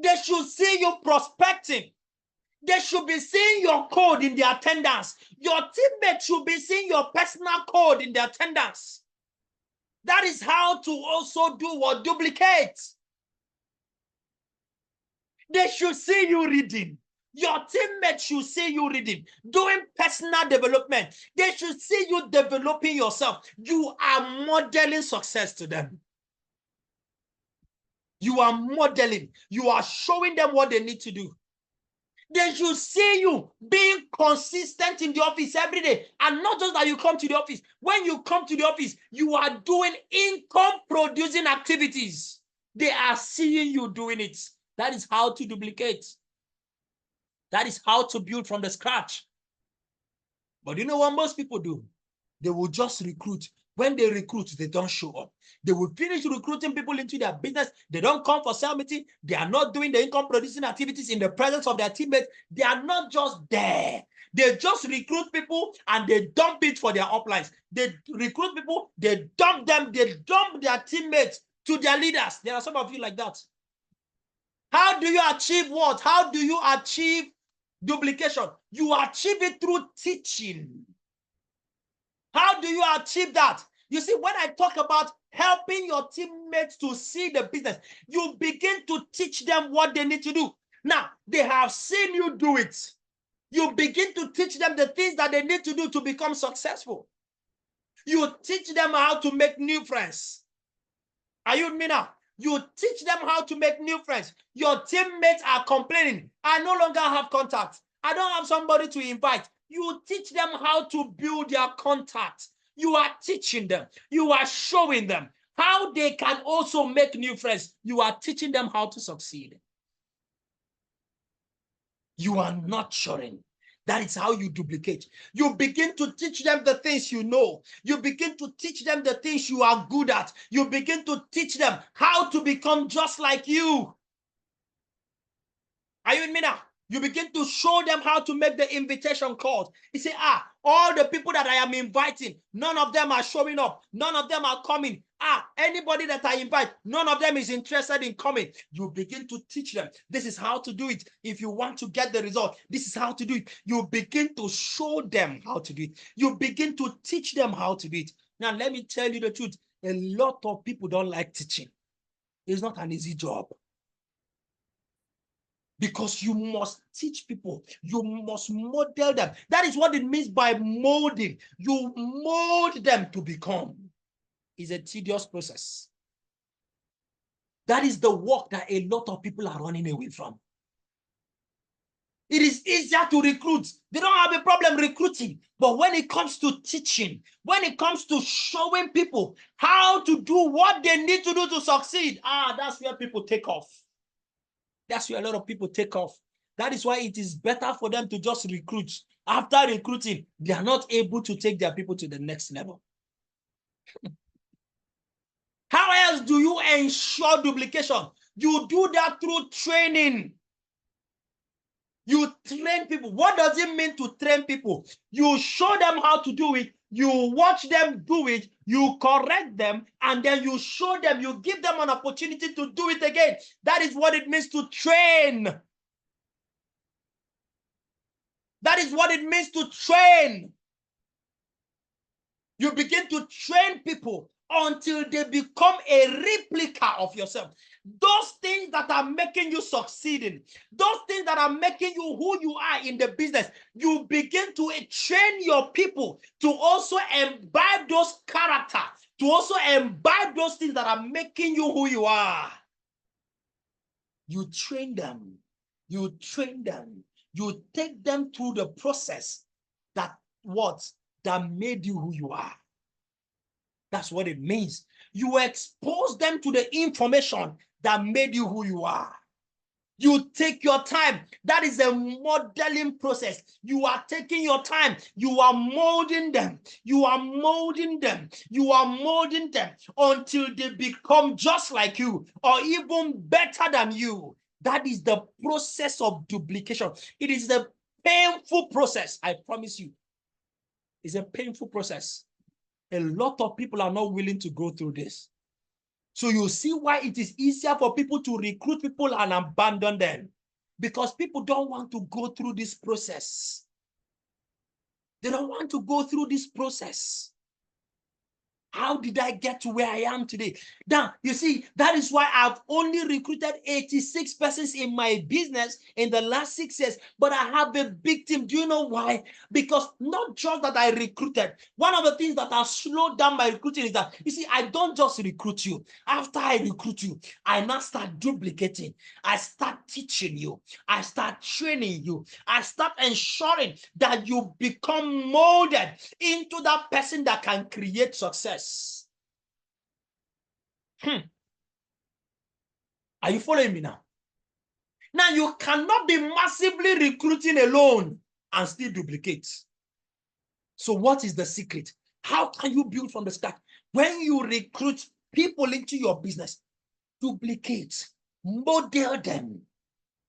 They should see you prospecting. They should be seeing your code in the attendance. Your teammates should be seeing your personal code in the attendance. That is how to also do what? Duplicate. They should see you reading. Your teammates should see you reading, doing personal development. They should see you developing yourself. You are modeling success to them. You are modeling. You are showing them what they need to do. They should see you being consistent in the office every day. And not just that you come to the office. When you come to the office, you are doing income-producing activities. They are seeing you doing it. That is how to duplicate. That is how to build from the scratch. But you know what most people do? They will just recruit. When they recruit, they don't show up. They will finish recruiting people into their business. They don't come for sales meeting. They are not doing the income-producing activities in the presence of their teammates. They are not just there. They just recruit people and they dump it for their uplines. They recruit people, they dump them, they dump their teammates to their leaders. There are some of you like that. How do you achieve what? How do you achieve duplication? You achieve it through teaching. How do you achieve that? You see, when I talk about helping your teammates to see the business, you begin to teach them what they need to do. Now, they have seen you do it. You begin to teach them the things that they need to do to become successful. You teach them how to make new friends. Are you with me now? You teach them how to make new friends. Your teammates are complaining. I no longer have contact. I don't have somebody to invite. You teach them how to build their contact. You are teaching them. You are showing them how they can also make new friends. You are teaching them how to succeed. You are nurturing. That is how you duplicate. You begin to teach them the things you know. You begin to teach them the things you are good at. You begin to teach them how to become just like you. Are you with me now? You begin to show them how to make the invitation calls. You say, all the people that I am inviting, none of them are showing up. None of them are coming. Anybody that I invite, none of them is interested in coming. You begin to teach them. This is how to do it. If you want to get the result, this is how to do it. You begin to show them how to do it. You begin to teach them how to do it. Now, let me tell you the truth. A lot of people don't like teaching. It's not an easy job. Because you must teach people. You must model them. That is what it means by molding. You mold them to become. It's a tedious process. That is the work that a lot of people are running away from. It is easier to recruit. They don't have a problem recruiting. But when it comes to teaching, when it comes to showing people how to do what they need to do to succeed, that's where people take off. That's where a lot of people take off. That is why it is better for them to just recruit. After recruiting, they are not able to take their people to the next level. How else do you ensure duplication? You do that through training. You train people. What does it mean to train people? You show them how to do it. You watch them do it. You correct them. And then you show them. You give them an opportunity to do it again. That is what it means to train. That is what it means to train. You begin to train people until they become a replica of yourself. Those things that are making you succeeding, those things that are making you who you are in the business, you begin to train your people to also imbibe those characters, to also imbibe those things that are making you who you are. You train them. You train them. You take them through the process that made you who you are. That's what it means. You expose them to the information that made you who you are. You take your time. That is a modeling process. You are taking your time. You are molding them. You are molding them. You are molding them until they become just like you or even better than you. That is the process of duplication. It is a painful process, I promise you. It's a painful process. A lot of people are not willing to go through this. So you see why it is easier for people to recruit people and abandon them. Because people don't want to go through this process. They don't want to go through this process. How did I get to where I am today? Now, you see, that is why I've only recruited 86 persons in my business in the last 6 years, but I have a big team. Do you know why? Because not just that I recruited. One of the things that has slowed down my recruiting is that, you see, I don't just recruit you. After I recruit you, I now start duplicating. I start teaching you. I start training you. I start ensuring that you become molded into that person that can create success. Are you following me now? Now, you cannot be massively recruiting alone and still duplicate. So what is the secret? How can you build from the start? When you recruit people into your business, duplicate, model them,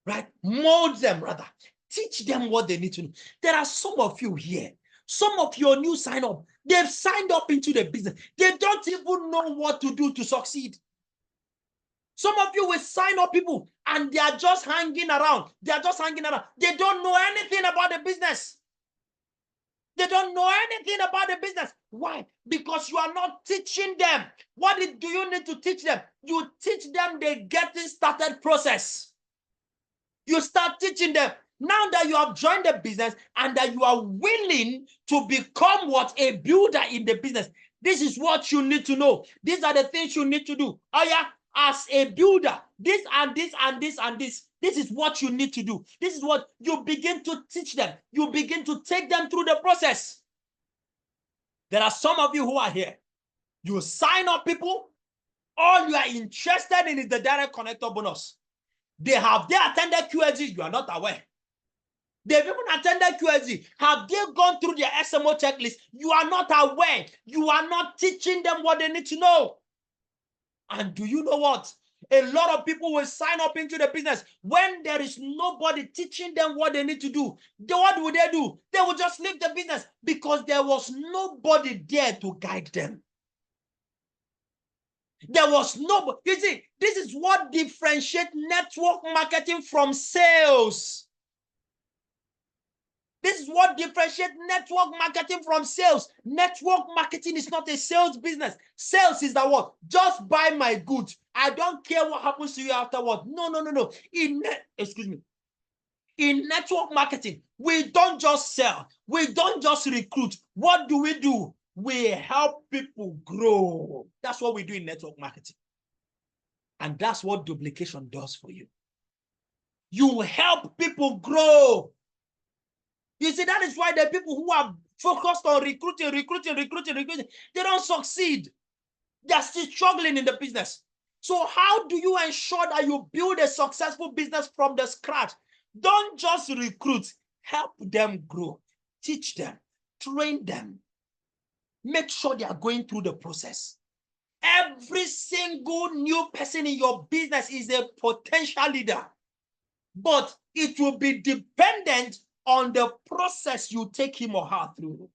right? Mold them, rather. Teach them what they need to know. There are some of you here. Some of your new sign up, they've signed up into the business. They don't even know what to do to succeed. Some of you will sign up people and they are just hanging around. They are just hanging around. They don't know anything about the business. They don't know anything about the business. Why? Because you are not teaching them. What do you need to teach them? You teach them the getting started process. You start teaching them. Now that you have joined the business and that you are willing to become a builder in the business, this is what you need to know. These are the things you need to do. Oh yeah, as a builder, this and this and this and this. This is what you need to do. This is what you begin to teach them. You begin to take them through the process. There are some of you who are here. You sign up people. All you are interested in is the direct connector bonus. They attended QSG? You are not aware. They've even attended QSG. Have they gone through their SMO checklist? You are not aware. You are not teaching them what they need to know. And do you know what? A lot of people will sign up into the business when there is nobody teaching them what they need to do. What will they do? They will just leave the business because there was nobody there to guide them. There was nobody. You see, this is what differentiates network marketing from sales. This is what differentiates network marketing from sales. Network marketing is not a sales business. Sales is that what? Just buy my goods. I don't care what happens to you afterward. No. In network marketing, we don't just sell. We don't just recruit. What do? We help people grow. That's what we do in network marketing. And that's what duplication does for you. You help people grow. You see, that is why the people who are focused on recruiting, they don't succeed. They're still struggling in the business. So how do you ensure that you build a successful business from the scratch? Don't just recruit. Help them grow. Teach them. Train them. make sure they are going through the process. Every single new person in your business is a potential leader, but it will be dependent on the process you take him or her through.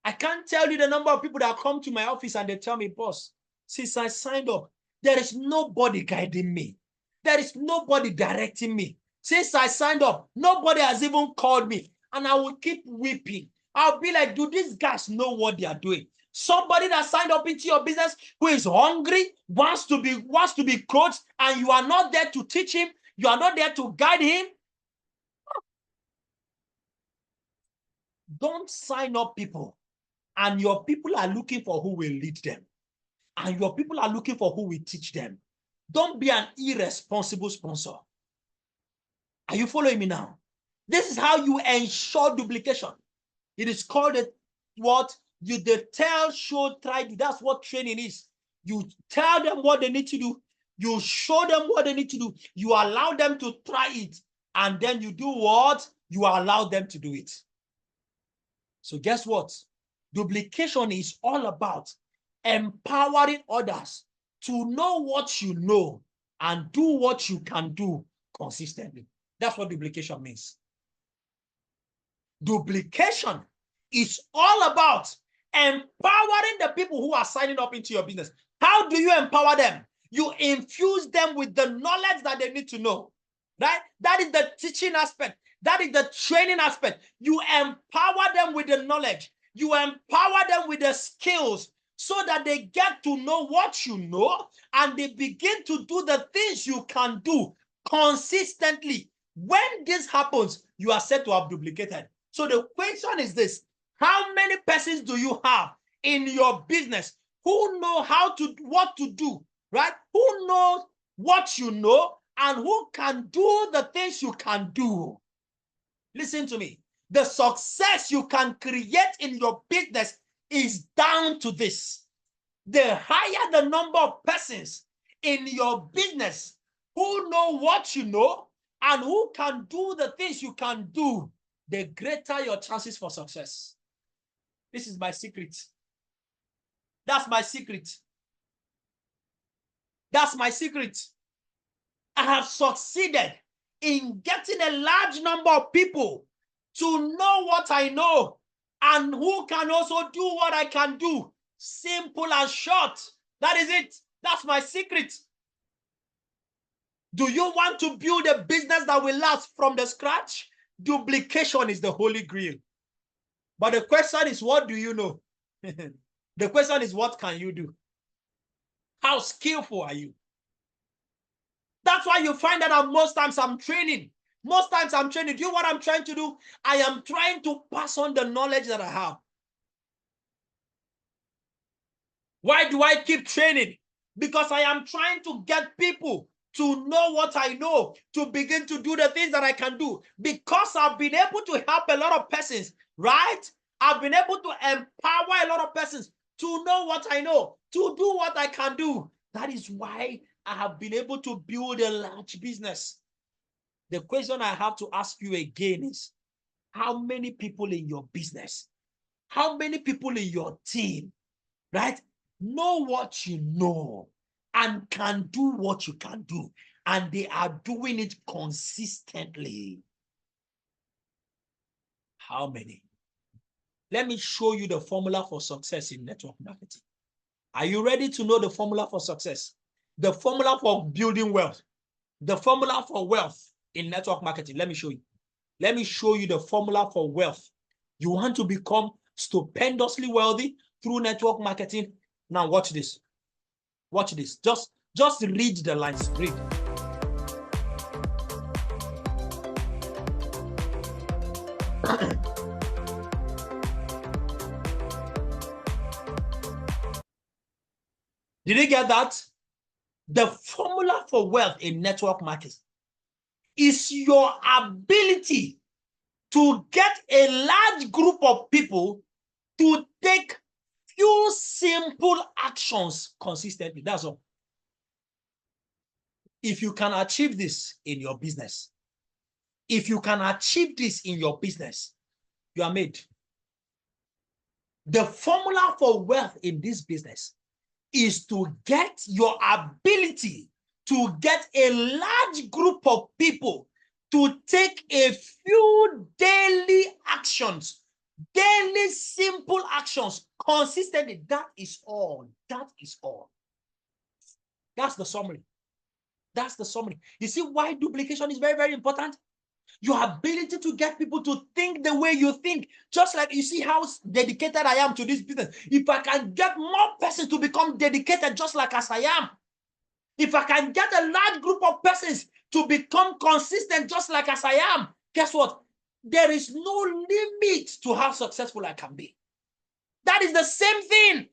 I can't tell you the number of people that come to my office and they tell me, boss, since I signed up, there is nobody guiding me. There is nobody directing me. Since I signed up, nobody has even called me. And I will keep weeping. I'll be like, do these guys know what they are doing? Somebody that signed up into your business who is hungry, wants to be coached, and you are not there to teach him, you are not there to guide him. Don't sign up people, and your people are looking for who will lead them, and your people are looking for who will teach them. Don't be an irresponsible sponsor. Are you following me now? This is how you ensure duplication. It is called the tell, show, try, do. That's what training is. You tell them what they need to do. You show them what they need to do. You allow them to try it. And then you do what? You allow them to do it. So guess what? Duplication is all about empowering others to know what you know and do what you can do consistently. That's what duplication means. Duplication is all about empowering the people who are signing up into your business. How do you empower them? You infuse them with the knowledge that they need to know, right? That is the teaching aspect. That is the training aspect. You empower them with the knowledge. You empower them with the skills so that they get to know what you know and they begin to do the things you can do consistently. When this happens, you are said to have duplicated. So the question is this: how many persons do you have in your business who know what to do, right? Who knows what you know and who can do the things you can do? Listen to me. The success you can create in your business is down to this. The higher the number of persons in your business who know what you know and who can do the things you can do, the greater your chances for success. This is my secret. That's my secret. That's my secret. I have succeeded in getting a large number of people to know what I know and who can also do what I can do. Simple and short. That is it. That's my secret. Do you want to build a business that will last from the scratch? Duplication is the holy grail. But the question is, what do you know? The question is, what can you do? How skillful are you? That's why you find that most times I'm training. Most times I'm training. Do you know what I'm trying to do? I am trying to pass on the knowledge that I have. Why do I keep training? Because I am trying to get people to know what I know, to begin to do the things that I can do. Because I've been able to help a lot of persons, right? I've been able to empower a lot of persons to know what I know, to do what I can do. That is why I have been able to build a large business. The question I have to ask you again is, how many people in your business, how many people in your team, right, know what you know and can do what you can do, and they are doing it consistently? How many? Let me show you the formula for success in network marketing. Are you ready to know the formula for success? The formula for building wealth. The formula for wealth in network marketing. Let me show you. Let me show you the formula for wealth. You want to become stupendously wealthy through network marketing? Now watch this. Watch this. Just read the lines. Read. Did you get that? The formula for wealth in network marketing is your ability to get a large group of people to take few simple actions consistently. That's all. If you can achieve this in your business, if you can achieve this in your business, you are made. The formula for wealth in this business is to get your ability to get a large group of people to take a few daily actions, daily simple actions consistently. That is all. That is all. That's the summary. That's the summary. You see why duplication is very, very important? Your ability to get people to think the way you think. Just like you see how dedicated I am to this business. If I can get more persons to become dedicated just like as I am, if I can get a large group of persons to become consistent just like as I am, guess what? There is no limit to how successful I can be. That is the same thing.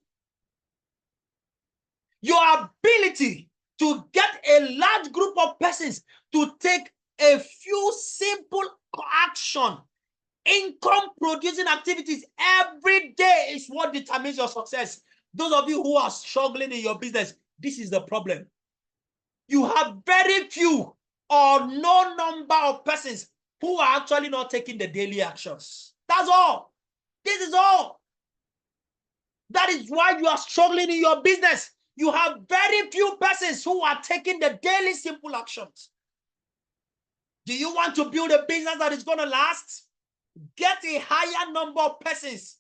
Your ability to get a large group of persons to take a few simple action, income producing activities every day is what determines your success. Those of you who are struggling in your business, this is the problem. You have very few or no number of persons who are actually not taking the daily actions. That's all. This is all. That is why you are struggling in your business. You have very few persons who are taking the daily simple actions. Do you want to build a business that is going to last? Get a higher number of persons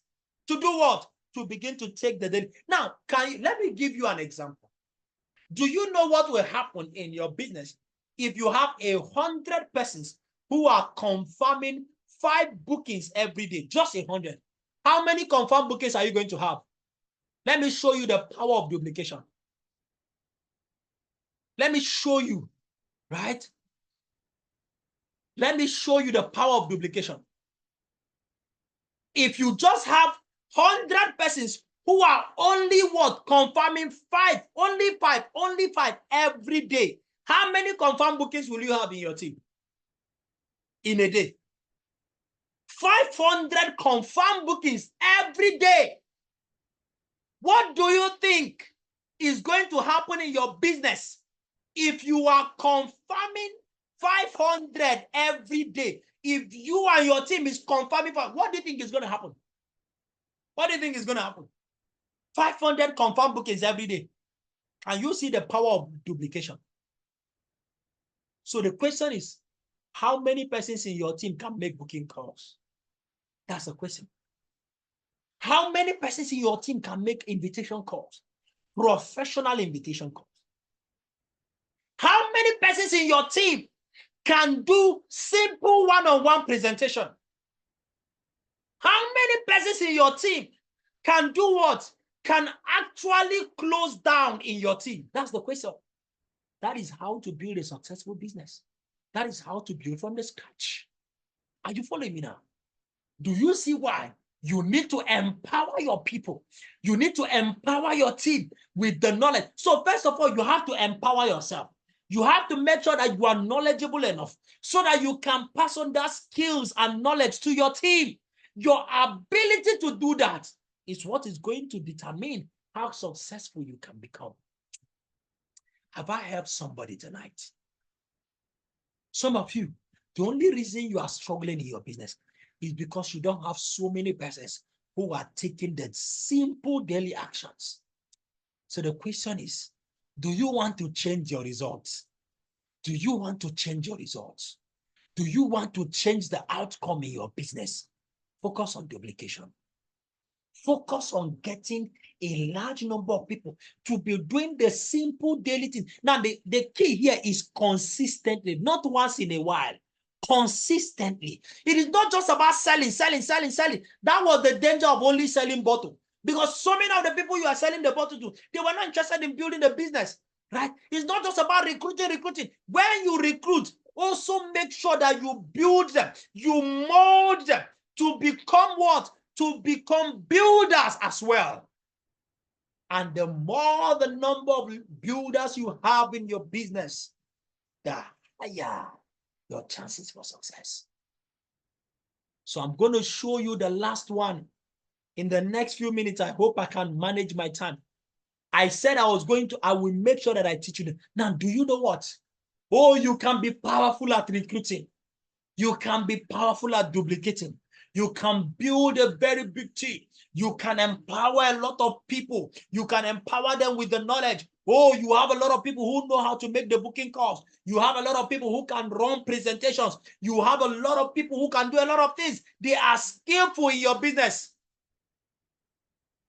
to do what? To begin to take the daily. Now, let me give you an example. Do you know what will happen in your business if you have 100 persons who are confirming 5 bookings every day? Just 100. How many confirmed bookings are you going to have? Let me show you the power of duplication. Let me show you, right? Let me show you the power of duplication. If you just have 100 persons who are only what? Confirming 5, only 5 every day. How many confirmed bookings will you have in your team? In a day. 500 confirmed bookings every day. What do you think is going to happen in your business if you are confirming 500 every day? If you and your team is confirming, what do you think is going to happen? What do you think is going to happen? 500 confirmed bookings every day. And you see the power of duplication. So the question is, how many persons in your team can make booking calls? That's the question. How many persons in your team can make invitation calls? Professional invitation calls. How many persons in your team can do simple one-on-one presentation? How many persons in your team can do what? Can actually close down in your team? That's the question. That is how to build a successful business. That is how to build from the scratch. Are you following me now? Do you see why you need to empower your people? You need to empower your team with the knowledge. So first of all, you have to empower yourself. You have to make sure that you are knowledgeable enough so that you can pass on that skills and knowledge to your team. Your ability to do that is what is going to determine how successful you can become. Have I helped somebody tonight? Some of you, the only reason you are struggling in your business is because you don't have so many persons who are taking the simple daily actions. So the question is, do you want to change your results? Do you want to change your results? Do you want to change the outcome in your business? Focus on duplication. Focus on getting a large number of people to be doing the simple daily thing. Now, the key here is consistently, not once in a while. Consistently. It is not just about selling. That was the danger of only selling bottle. Because so many of the people you are selling the bottle to, they were not interested in building the business, right? It's not just about recruiting. When you recruit, also make sure that you build them, you mold them to become what? To become builders as well. And the more the number of builders you have in your business, the higher your chances for success. So I'm going to show you the last one in the next few minutes. I hope I can manage my time. I said I will make sure that I teach you. Now, do you know what? Oh, you can be powerful at recruiting. You can be powerful at duplicating. You can build a very big team. You can empower a lot of people. You can empower them with the knowledge. Oh, you have a lot of people who know how to make the booking calls. You have a lot of people who can run presentations. You have a lot of people who can do a lot of things. They are skillful in your business.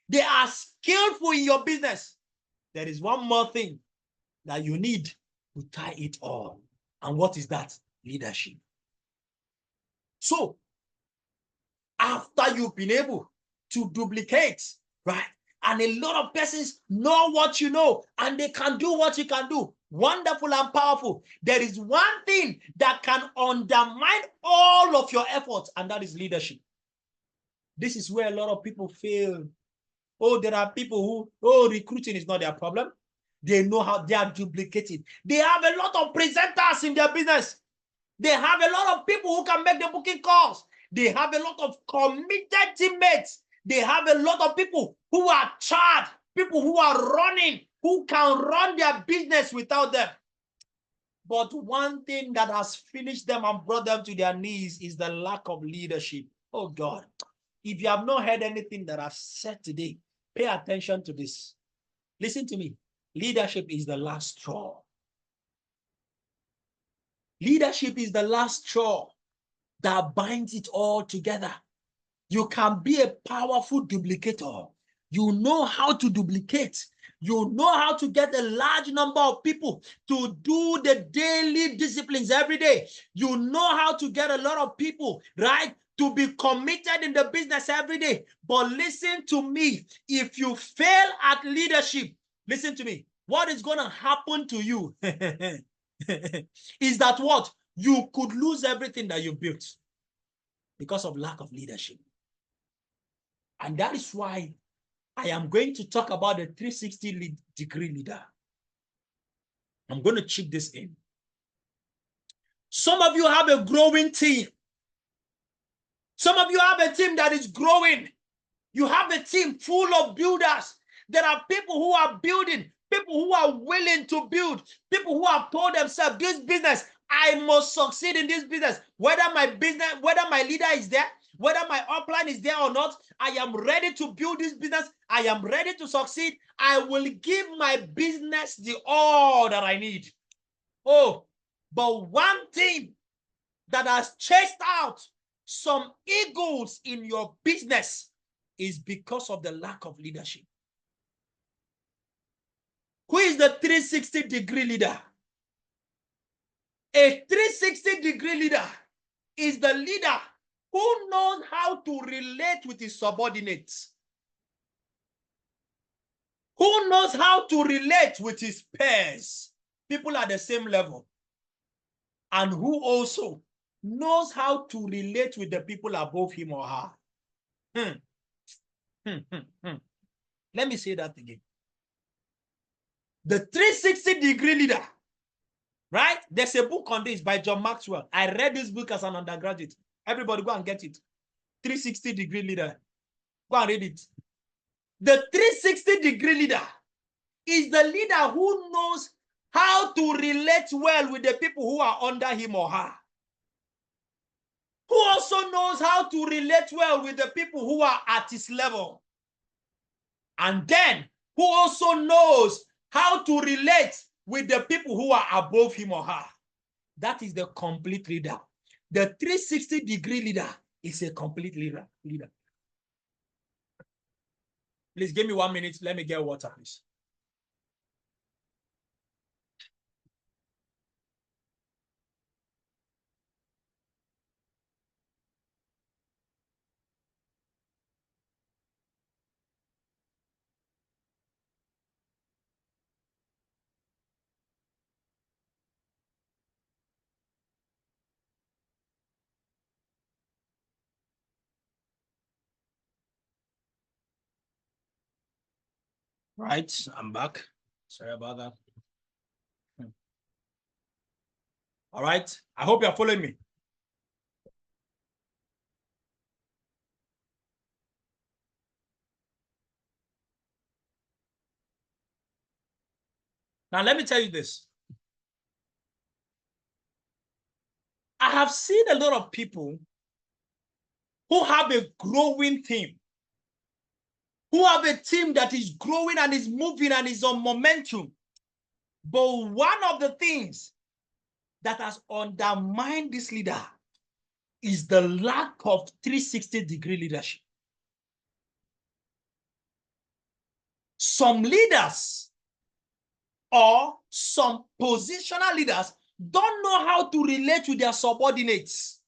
They are skillful in your business. There is one more thing that you need to tie it all. And what is that? Leadership. So, after you've been able to duplicate, right? And a lot of persons know what you know, and they can do what you can do. Wonderful and powerful. There is one thing that can undermine all of your efforts, and that is leadership. This is where a lot of people fail. Oh, there are people who, recruiting is not their problem. They know how they are duplicating. They have a lot of presenters in their business. They have a lot of people who can make the booking calls. They have a lot of committed teammates. They have a lot of people who are charged, people who are running, who can run their business without them. But one thing that has finished them and brought them to their knees is the lack of leadership. Oh God, if you have not heard anything that I've said today, pay attention to this. Listen to me. Leadership is the last straw. Leadership is the last straw that binds it all together. You can be a powerful duplicator. You know how to duplicate. You know how to get a large number of people to do the daily disciplines every day. You know how to get a lot of people, right, to be committed in the business every day. But listen to me. If you fail at leadership, listen to me. What is going to happen to you is that what? You could lose everything that you built because of lack of leadership. And that is why I am going to talk about the 360-degree leader. I'm going to chip this in. Some of you have a growing team. Some of you have a team that is growing. You have a team full of builders. There are people who are building, people who are willing to build, people who have told themselves, this business, I must succeed in this business. Whether my leader is there, whether my upline is there or not, I am ready to build this business. I am ready to succeed. I will give my business the all that I need. Oh, but one thing that has chased out some eagles in your business is because of the lack of leadership. Who is the 360-degree leader? A 360-degree leader is the leader who knows how to relate with his subordinates, who knows how to relate with his peers, people at the same level, and who also knows how to relate with the people above him or her. Let me say that again. The 360-degree leader, right? There's a book on this by John Maxwell. I read this book as an undergraduate. Everybody go and get it. 360-degree leader. Go and read it. The 360-degree leader is the leader who knows how to relate well with the people who are under him or her, who also knows how to relate well with the people who are at his level, and then who also knows how to relate with the people who are above him or her. That is the complete leader. The 360-degree leader is a complete leader. Please give me 1 minute. Let me get water, please. Right, I'm back. Sorry about that. All right, I hope you're following me. Now, let me tell you this. I have seen a lot of people who have a growing team. who have a team that is growing and is moving and is on momentum. But one of the things that has undermined this leader is the lack of 360-degree leadership. Some leaders or some positional leaders don't know how to relate to their subordinates.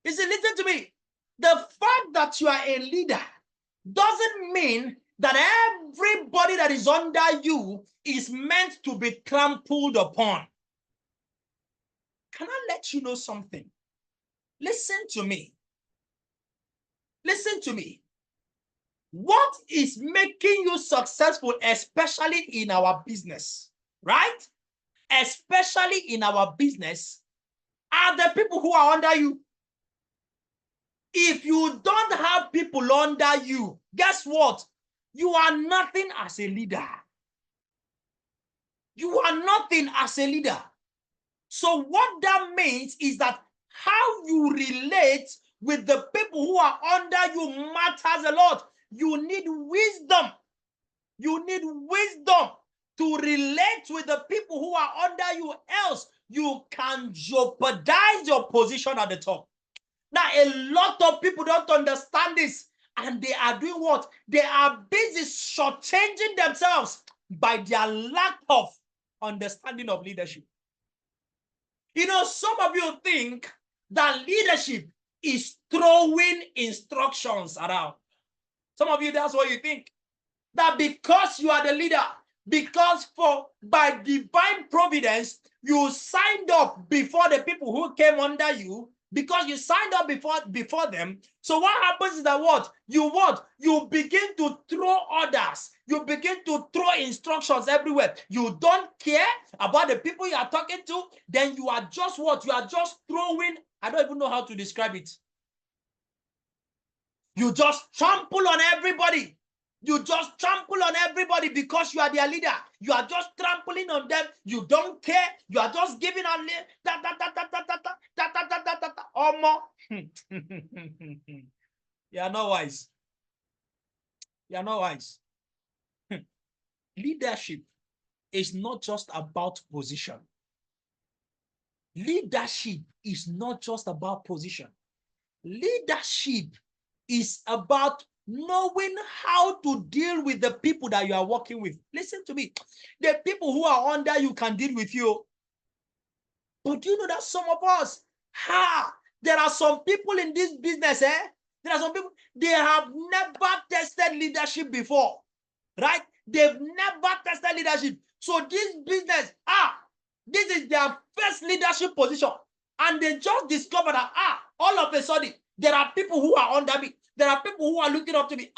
You see, listen to me. The fact that you are a leader doesn't mean that everybody that is under you is meant to be trampled upon. Can I let you know something? Listen to me. Listen to me. What is making you successful, especially in our business, right? Especially in our business, are the people who are under you. If you don't have people under you, guess what? You are nothing as a leader. You are nothing as a leader. So what that means is that how you relate with the people who are under you matters a lot. You need wisdom. You need wisdom to relate with the people who are under you, else you can jeopardize your position at the top. Now, a lot of people don't understand this, and they are doing what? They are busy shortchanging themselves by their lack of understanding of leadership. You know, some of you think that leadership is throwing instructions around. Some of you, that's what you think. That because you are the leader, because by divine providence, you signed up before the people who came under you, because you signed up before them. So what happens is that what? You begin to throw orders. You begin to throw instructions everywhere. You don't care about the people you are talking to. Then you are just what? You are just throwing, I don't even know how to describe it. You just trample on everybody. You just trample on everybody because you are their leader. You are just trampling on them. You don't care. You are just giving a You are not wise. You are not wise. Leadership is not just about position. Leadership is not just about position. Leadership is about knowing how to deal with the people that you are working with. Listen to me. The people who are under you can deal with you. But do you know that some of us, there are some people in this business, there are some people, they have never tested leadership before, right? They've never tested leadership. So this business, this is their first leadership position. And they just discovered that, all of a sudden, there are people who are under me. There are people who are looking up to me.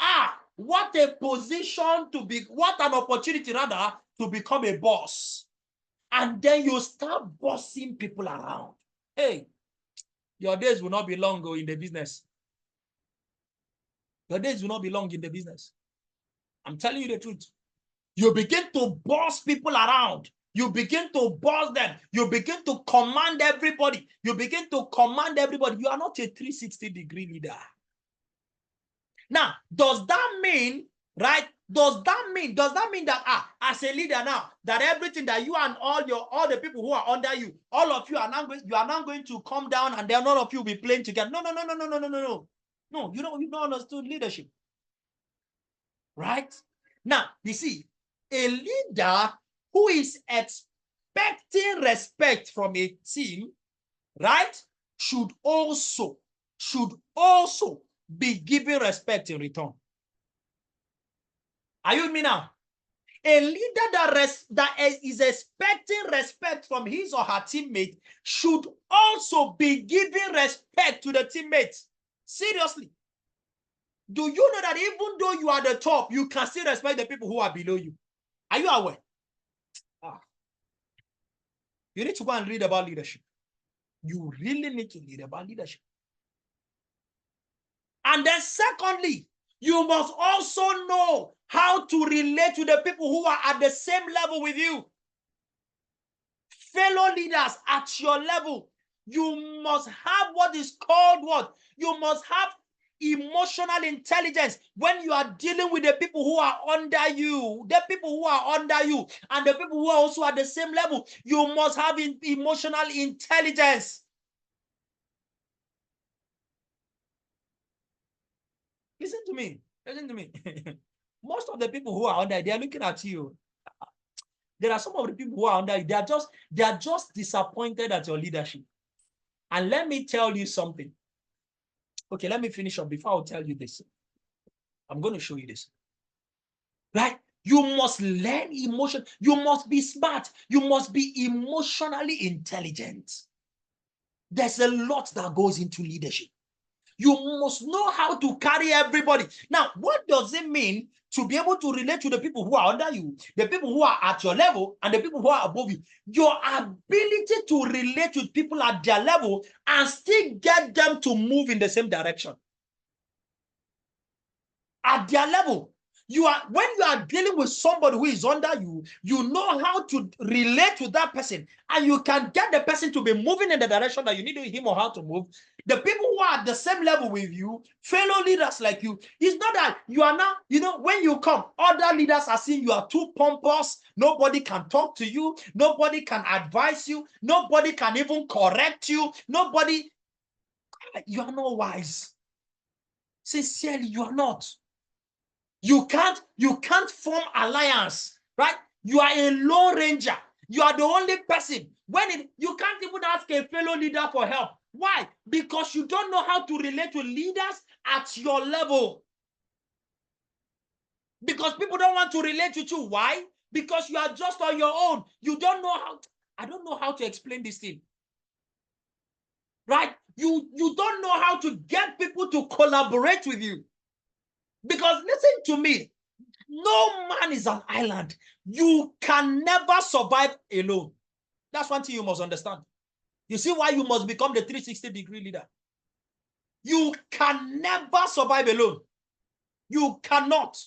What a position to be, what an opportunity rather to become a boss. And then you start bossing people around. Hey, your days will not be long in the business. Your days will not be long in the business. I'm telling you the truth. You begin to boss people around. You begin to boss them. You begin to command everybody. You begin to command everybody. You are not a 360-degree leader. Now, does that mean, right? Does that mean that as a leader now, that everything that you and all the people who are under you, all of you are now going to come down and then all of you will be playing together? No. No, you don't understand leadership. Right? Now, you see, a leader who is expecting respect from a team, right, should also be giving respect in return. Are you with me now? A leader that is expecting respect from his or her teammate should also be giving respect to the teammates. Seriously. Do you know that even though you are the top, you can still respect the people who are below you? Are you aware? You need to go and read about leadership. You really need to read about leadership. And then secondly, you must also know how to relate to the people who are at the same level with you. Fellow leaders at your level. You must have what is called what? You must have emotional intelligence when you are dealing with the people who are under you, the people who are under you, and the people who are also at the same level. You must have emotional intelligence. Listen to me. Listen to me. Most of the people who are under, they are looking at you. There are some of the people who are under you. They are just disappointed at your leadership. And let me tell you something. Okay, let me finish up before I'll tell you this. I'm going to show you this. Right? You must learn emotion. You must be smart. You must be emotionally intelligent. There's a lot that goes into leadership. You must know how to carry everybody. Now, what does it mean to be able to relate to the people who are under you, the people who are at your level, and the people who are above you? Your ability to relate with people at their level and still get them to move in the same direction. At their level. When you are dealing with somebody who is under you, you know how to relate with that person, and you can get the person to be moving in the direction that you need him or her to move. The people who are at the same level with you, fellow leaders like you, it's not that you are now, when you come, other leaders are seeing you are too pompous. Nobody can talk to you. Nobody can advise you. Nobody can even correct you. You are not wise. Sincerely, you are not. You can't form alliance, right? You are a lone ranger. You are the only person. You can't even ask a fellow leader for help. Why? Because you don't know how to relate to leaders at your level. Because people don't want to relate with you. Why? Because you are just on your own. You don't know how. I don't know how to explain this thing. Right? You don't know how to get people to collaborate with you. Because listen to me. No man is an island. You can never survive alone. That's one thing you must understand. You see why you must become the 360-degree leader. You can never survive alone. You cannot.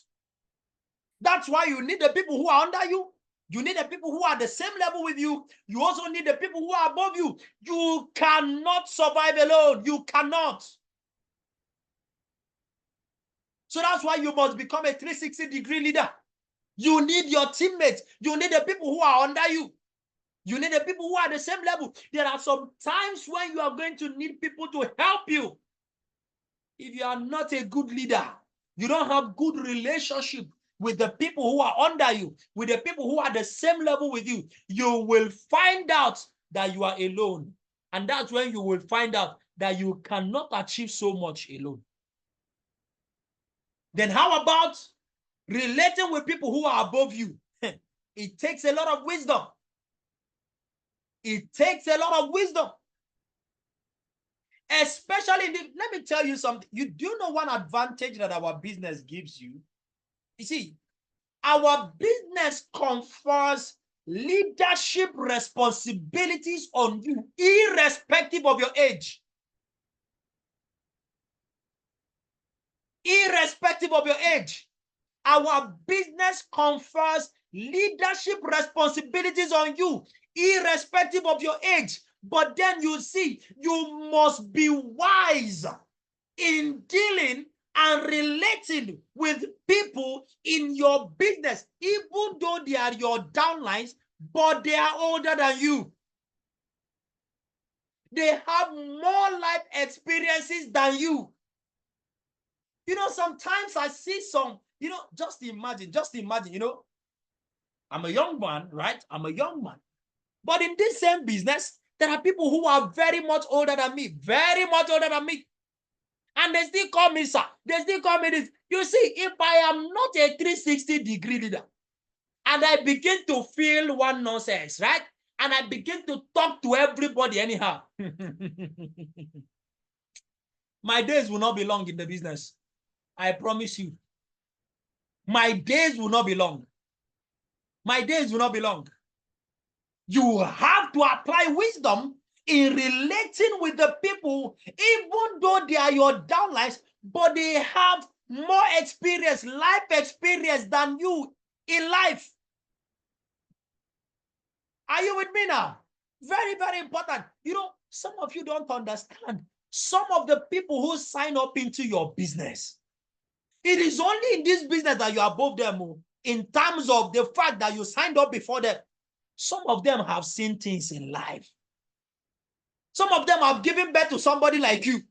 That's why you need the people who are under you. You need the people who are the same level with you. You also need the people who are above you. You cannot survive alone. You cannot. So that's why you must become a 360-degree leader. You need your teammates. You need the people who are under you. You need the people who are at the same level. There are some times when you are going to need people to help you. If you are not a good leader, you don't have good relationship with the people who are under you, with the people who are the same level with you, you will find out that you are alone. And that's when you will find out that you cannot achieve so much alone. Then how about relating with people who are above you? It takes a lot of wisdom. It takes a lot of wisdom. Especially, let me tell you something. You do know one advantage that our business gives you? You see, our business confers leadership responsibilities on you, irrespective of your age. Irrespective of your age. Our business confers leadership responsibilities on you, irrespective of your age. But then you see, you must be wise in dealing and relating with people in your business, even though they are your downlines, but they are older than you. They have more life experiences than you. Sometimes I see some, just imagine, I'm a young man, right? I'm a young man. But in this same business, there are people who are very much older than me, very much older than me. And they still call me sir. They still call me this. You see, if I am not a 360-degree leader, and I begin to feel one nonsense, right? And I begin to talk to everybody anyhow, my days will not be long in the business. I promise you. My days will not be long. My days will not be long. You have to apply wisdom in relating with the people, even though they are your downlines, but they have more experience, life experience than you in life. Are you with me now? Very, very important. Some of you don't understand. Some of the people who sign up into your business, it is only in this business that you are above them in terms of the fact that you signed up before them. Some of them have seen things in life. Some of them have given birth to somebody like you.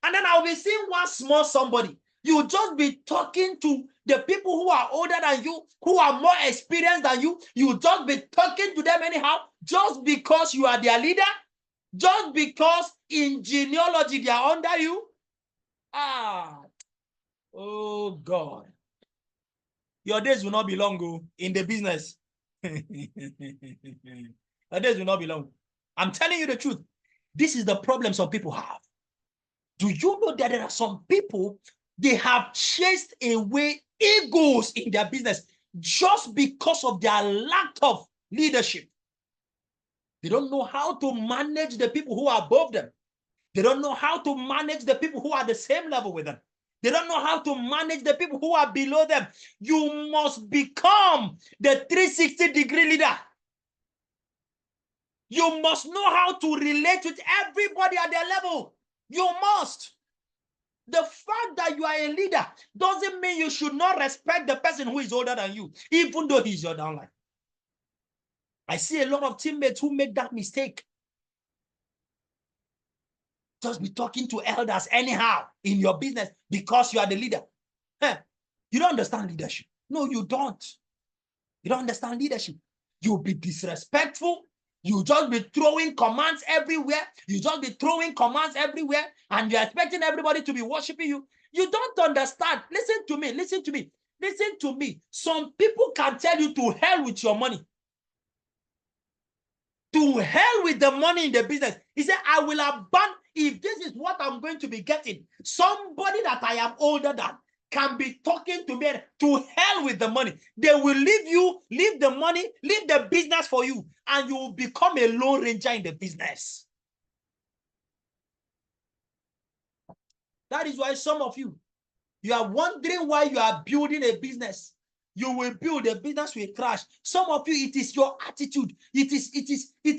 And then I'll be seeing one small somebody. You'll just be talking to the people who are older than you, who are more experienced than you. You'll just be talking to them anyhow, just because you are their leader, just because in genealogy they are under you. Oh God. Your days will not be long in the business. Your days will not be long. I'm telling you the truth. This is the problem some people have. Do you know that there are some people, they have chased away egos in their business just because of their lack of leadership? They don't know how to manage the people who are above them. They don't know how to manage the people who are the same level with them. They don't know how to manage the people who are below them. You must become the 360-degree leader. You must know how to relate with everybody at their level. You must. The fact that you are a leader doesn't mean you should not respect the person who is older than you, even though he's your downline. I see a lot of teammates who make that mistake. Just be talking to elders anyhow in your business because you are the leader. You don't understand leadership. No, you don't. You don't understand leadership. You'll be disrespectful. You just be throwing commands everywhere. You just be throwing commands everywhere, and you're expecting everybody to be worshiping you. You don't understand. Listen to me. Listen to me. Listen to me. Some people can tell you to hell with your money. To hell with the money in the business. He said, I will abandon, if this is what I'm going to be getting, somebody that I am older than can be talking to me, to hell with the money. They will leave you, leave the money, leave the business for you, and you will become a lone ranger in the business. That is why some of you, you are wondering why you are building a business. You will build a business will crash. Some of you, it is your attitude. It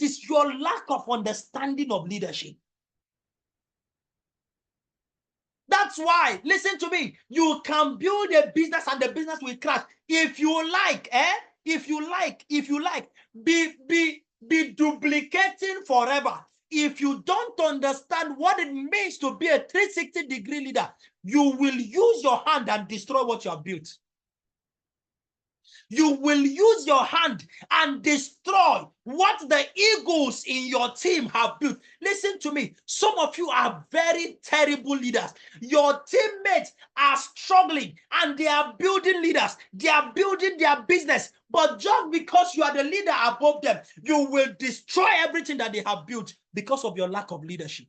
is your lack of understanding of leadership. That's why, listen to me, you can build a business and the business will crash. If you like, if you like, be duplicating forever. If you don't understand what it means to be a 360-degree leader, you will use your hand and destroy what you have built. You will use your hand and destroy what the eagles in your team have built. Listen to me. Some of you are very terrible leaders. Your teammates are struggling and they are building leaders. They are building their business. But just because you are the leader above them, you will destroy everything that they have built because of your lack of leadership.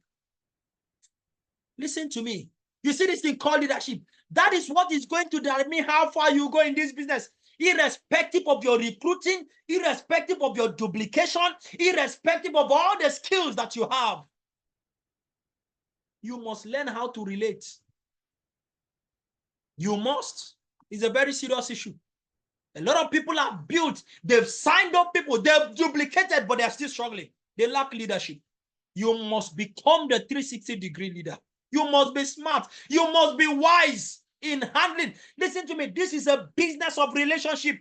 Listen to me. You see this thing called leadership. That is what is going to determine how far you go in this business. Irrespective of your recruiting, irrespective of your duplication, irrespective of all the skills that you have, you must learn how to relate. You must. It's a very serious issue. A lot of people have built, they've signed up people, they've duplicated, but they're still struggling. They lack leadership. You must become the 360-degree leader. You must be smart. You must be wise in handling. Listen to me. This is a business of relationship.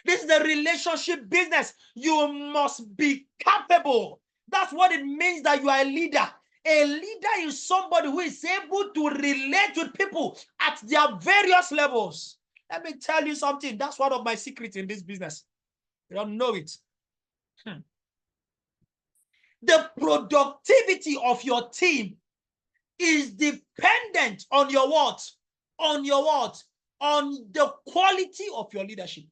This is a relationship business. You must be capable. That's what it means that you are a leader. A leader is somebody who is able to relate with people at their various levels. Let me tell you something. That's one of my secrets in this business. You don't know it. The productivity of your team is dependent on your what? On your what? On the quality of your leadership.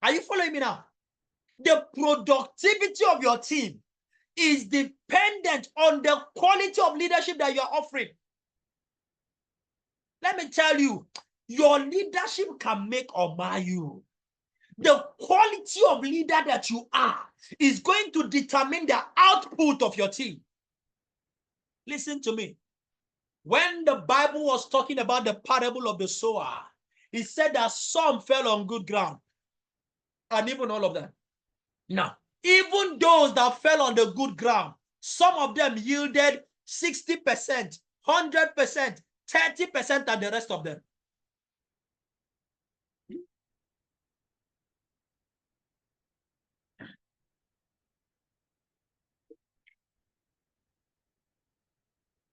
Are you following me now? The productivity of your team is dependent on the quality of leadership that you are offering. Let me tell you, your leadership can make or mar you. The quality of leader that you are is going to determine the output of your team. Listen to me. When the Bible was talking about the parable of the sower, it said that some fell on good ground, and even all of that. Now, Even those that fell on the good ground, some of them yielded 60%, 100%, 30%, and the rest of them.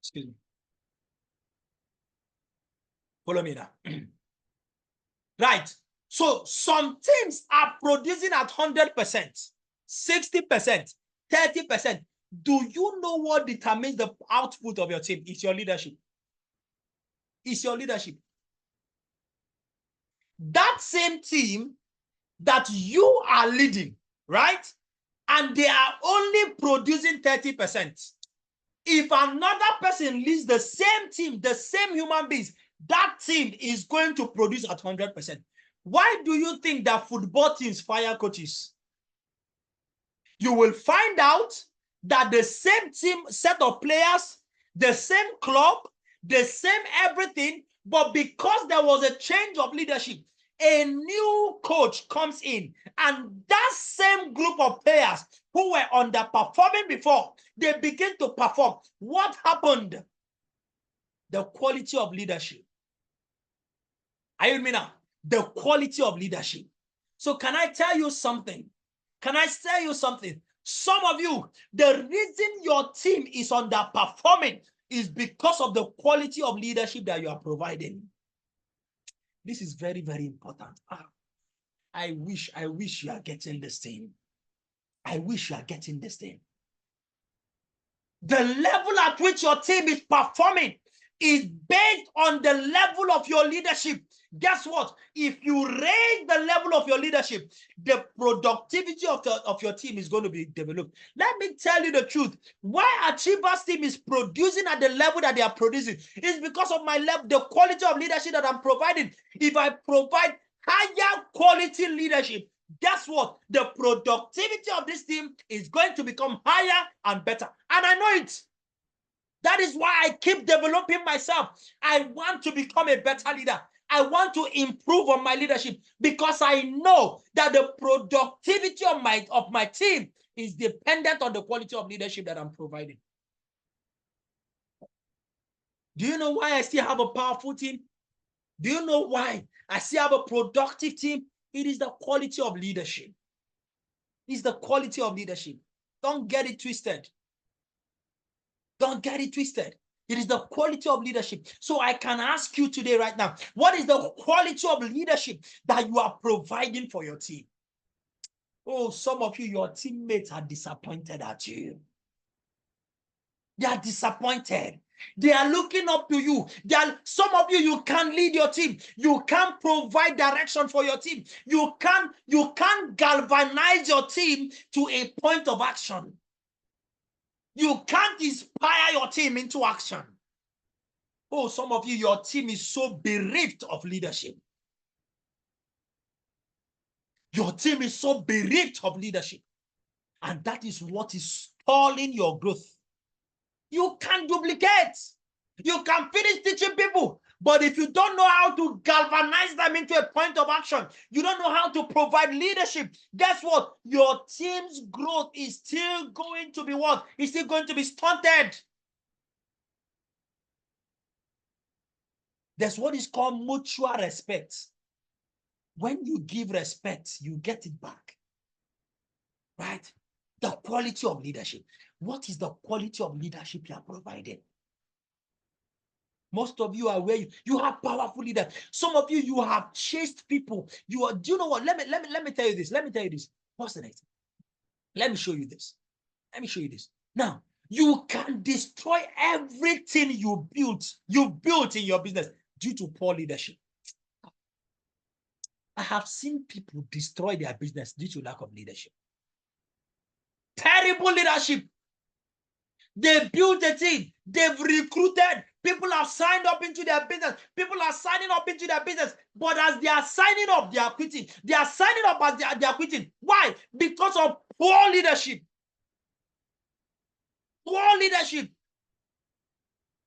Excuse me. Follow me now. Right. So some teams are producing at 100%, 60%, 30%. Do you know what determines the output of your team? It's your leadership. It's your leadership. That same team that you are leading, right? And they are only producing 30%. If another person leads the same team, the same human beings, that team is going to produce at 100%. Why do you think that football teams fire coaches? You will find out that the same team set of players, the same club, the same everything, but because there was a change of leadership, a new coach comes in, and that same group of players who were underperforming before, they begin to perform. What happened? The quality of leadership. Are you with me now? The quality of leadership. So can I tell you something? Can I tell you something? Some of you, the reason your team is underperforming is because of the quality of leadership that you are providing. This is very, very important. I wish you are getting this thing. I wish you are getting this thing. The level at which your team is performing is based on the level of your leadership. Guess what? If you raise the level of your leadership, the productivity of your team is going to be developed. Let me tell you the truth. Why Achievers team is producing at the level that they are producing is because of my level, the quality of leadership that I'm providing. If I provide higher quality leadership, guess what? The productivity of this team is going to become higher and better. And I know it. That is why I keep developing myself. I want to become a better leader. I want to improve on my leadership because I know that the productivity of my team is dependent on the quality of leadership that I'm providing. Do you know why I still have a powerful team? Do you know why I still have a productive team? It is the quality of leadership. It's the quality of leadership. Don't get it twisted. Don't get it twisted. It is the quality of leadership. So I can ask you today right now, what is the quality of leadership that you are providing for your team? Oh, some of you, your teammates are disappointed at you. They are disappointed. They are looking up to you. Some of you, you can't lead your team. You can't provide direction for your team. You can't galvanize your team to a point of action. You can't inspire your team into action. Oh, some of you, your team is so bereft of leadership. Your team is so bereft of leadership. And that is what is stalling your growth. You can't duplicate. You can finish teaching people. But if you don't know how to galvanize them into a point of action, you don't know how to provide leadership, guess what? Your team's growth is still going to be what? It's still going to be stunted. There's what is called mutual respect. When you give respect, you get it back. Right? The quality of leadership. What is the quality of leadership you are providing? Most of you are where you have powerful leaders. Some of you, you have chased people. Do you know what? Let me tell you this. Let me tell you this. What's the next? Let me show you this. Let me show you this. Now, you can destroy everything you built in your business due to poor leadership. I have seen people destroy their business due to lack of leadership. Terrible leadership. They built a team. They've recruited. People have signed up into their business. People are signing up into their business. But as they are signing up, they are quitting. They are signing up as they are quitting. Why? Because of poor leadership. Poor leadership.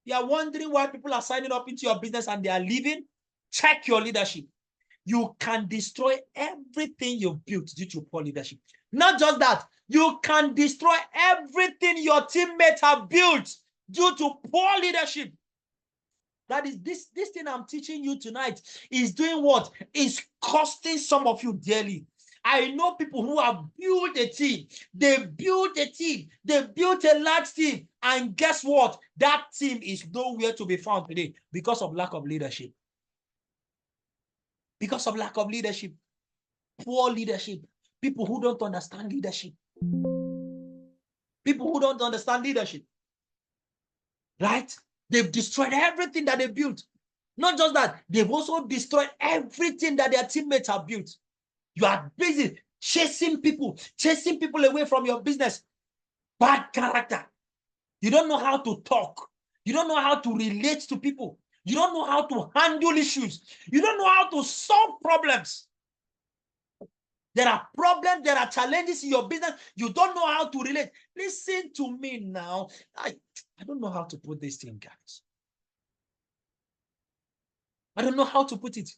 You are wondering why people are signing up into your business and they are leaving? Check your leadership. you can destroy everything you've built due to poor leadership. Not just that, you can destroy everything your teammates have built due to poor leadership. That is, this thing I'm teaching you tonight is doing what? Is costing some of you dearly. I know people who have built a team. They built a team. They built a large team. And guess what? That team is nowhere to be found today because of lack of leadership. Because of lack of leadership. Poor leadership. People who don't understand leadership. People who don't understand leadership. Right? They've destroyed everything that they built. Not just that, they've also destroyed everything that their teammates have built. You are busy chasing people away from your business. Bad character. You don't know how to talk. You don't know how to relate to people. You don't know how to handle issues. You don't know how to solve problems. There are problems, there are challenges in your business. You don't know how to relate. Listen to me now. I don't know how to put this thing, guys. I don't know how to put it.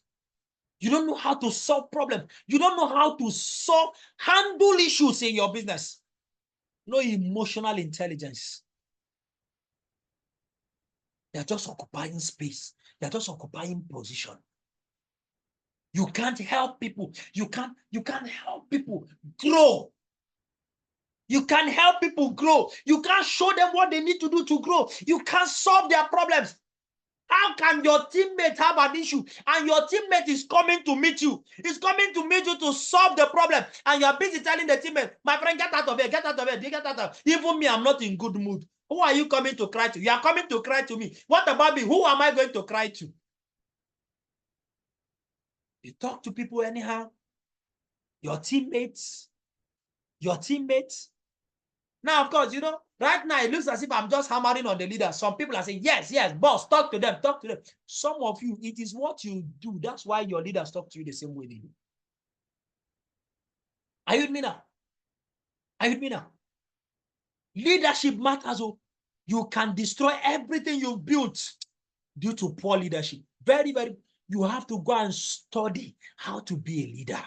You don't know how to solve problems. You don't know how to handle issues in your business. No emotional intelligence. They're just occupying space. They're just occupying position. You can't help people. You can't help people grow. You can't help people grow. You can't show them what they need to do to grow. You can't solve their problems. How can your teammate have an issue and your teammate is coming to meet you? He's coming to meet you to solve the problem. And you're busy telling the teammate, my friend, get out of here, get out of here, get out of here. Even me, I'm not in good mood. Who are you coming to cry to? You are coming to cry to me. What about me? Who am I going to cry to? You talk to people anyhow. Your teammates. Now, of course, right now it looks as if I'm just hammering on the leader. Some people are saying, yes, boss, talk to them. Some of you, it is what you do. That's why your leaders talk to you the same way they do. Are you with me now? Leadership matters. You can destroy everything you built due to poor leadership. Very, very, you have to go and study how to be a leader.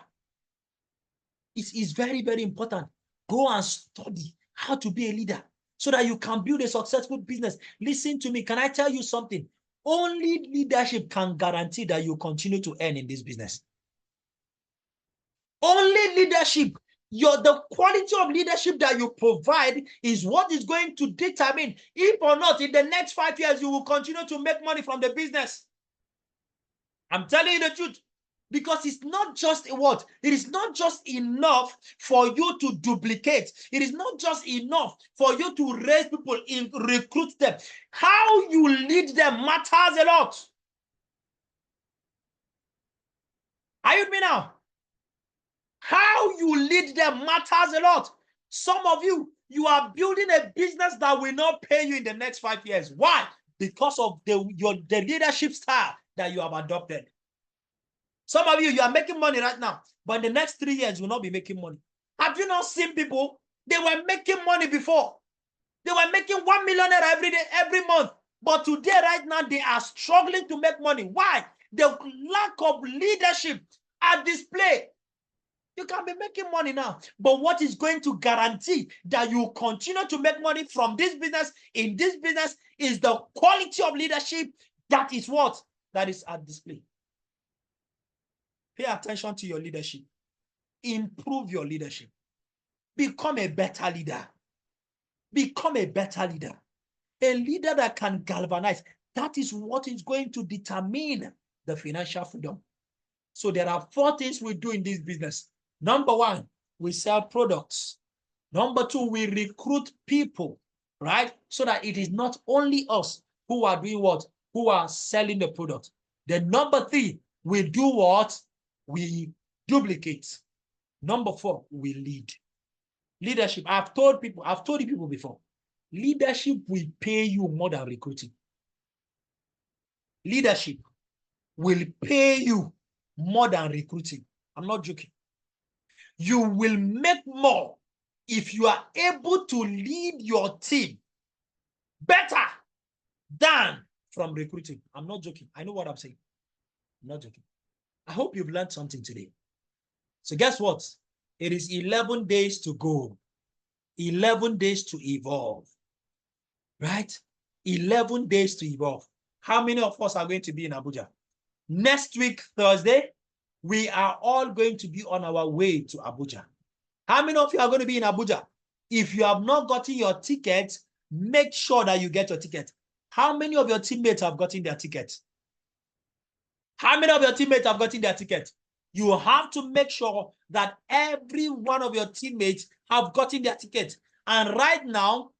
It's very, very important. Go and study how to be a leader so that you can build a successful business. Listen to me. Can I tell you something? Only leadership can guarantee that you continue to earn in this business. Only leadership. The quality of leadership that you provide is what is going to determine if or not in the next 5 years you will continue to make money from the business. I'm telling you the truth. Because it's not just what? It is not just enough for you to duplicate. It is not just enough for you to raise people, recruit them. How you lead them matters a lot. Are you with me now? How you lead them matters a lot. Some of you, you are building a business that will not pay you in the next 5 years. Why? Because of the leadership style that you have adopted. Some of you, you are making money right now, but in the next 3 years, you will not be making money. Have you not seen people? They were making money before. They were making 1 million every day, every month. But today, right now, they are struggling to make money. Why? The lack of leadership at display. You can be making money now, but what is going to guarantee that you continue to make money from this business, in this business, is the quality of leadership that is what? That is at display. Pay attention to your leadership. Improve your leadership. Become a better leader. Become a better leader. A leader that can galvanize. That is what is going to determine the financial freedom. So there are 4 things we do in this business. Number 1, we sell products. Number 2, we recruit people, right? So that it is not only us who are doing what? Who are selling the product. Then number 3, we do what? We duplicate. Number 4, we lead. Leadership. I've told you people before. Leadership will pay you more than recruiting. Leadership will pay you more than recruiting. I'm not joking. You will make more if you are able to lead your team better than from recruiting. I'm not joking. I know what I'm saying. I'm not joking. I hope you've learned something today. So guess what? It is 11 days to go. 11 days to evolve. Right? 11 days to evolve. How many of us are going to be in Abuja? Next week, Thursday, we are all going to be on our way to Abuja. How many of you are going to be in Abuja? If you have not gotten your ticket, make sure that you get your ticket. How many of your teammates have gotten their ticket? How many of your teammates have gotten their ticket? You have to make sure that every one of your teammates have gotten their ticket. And right now,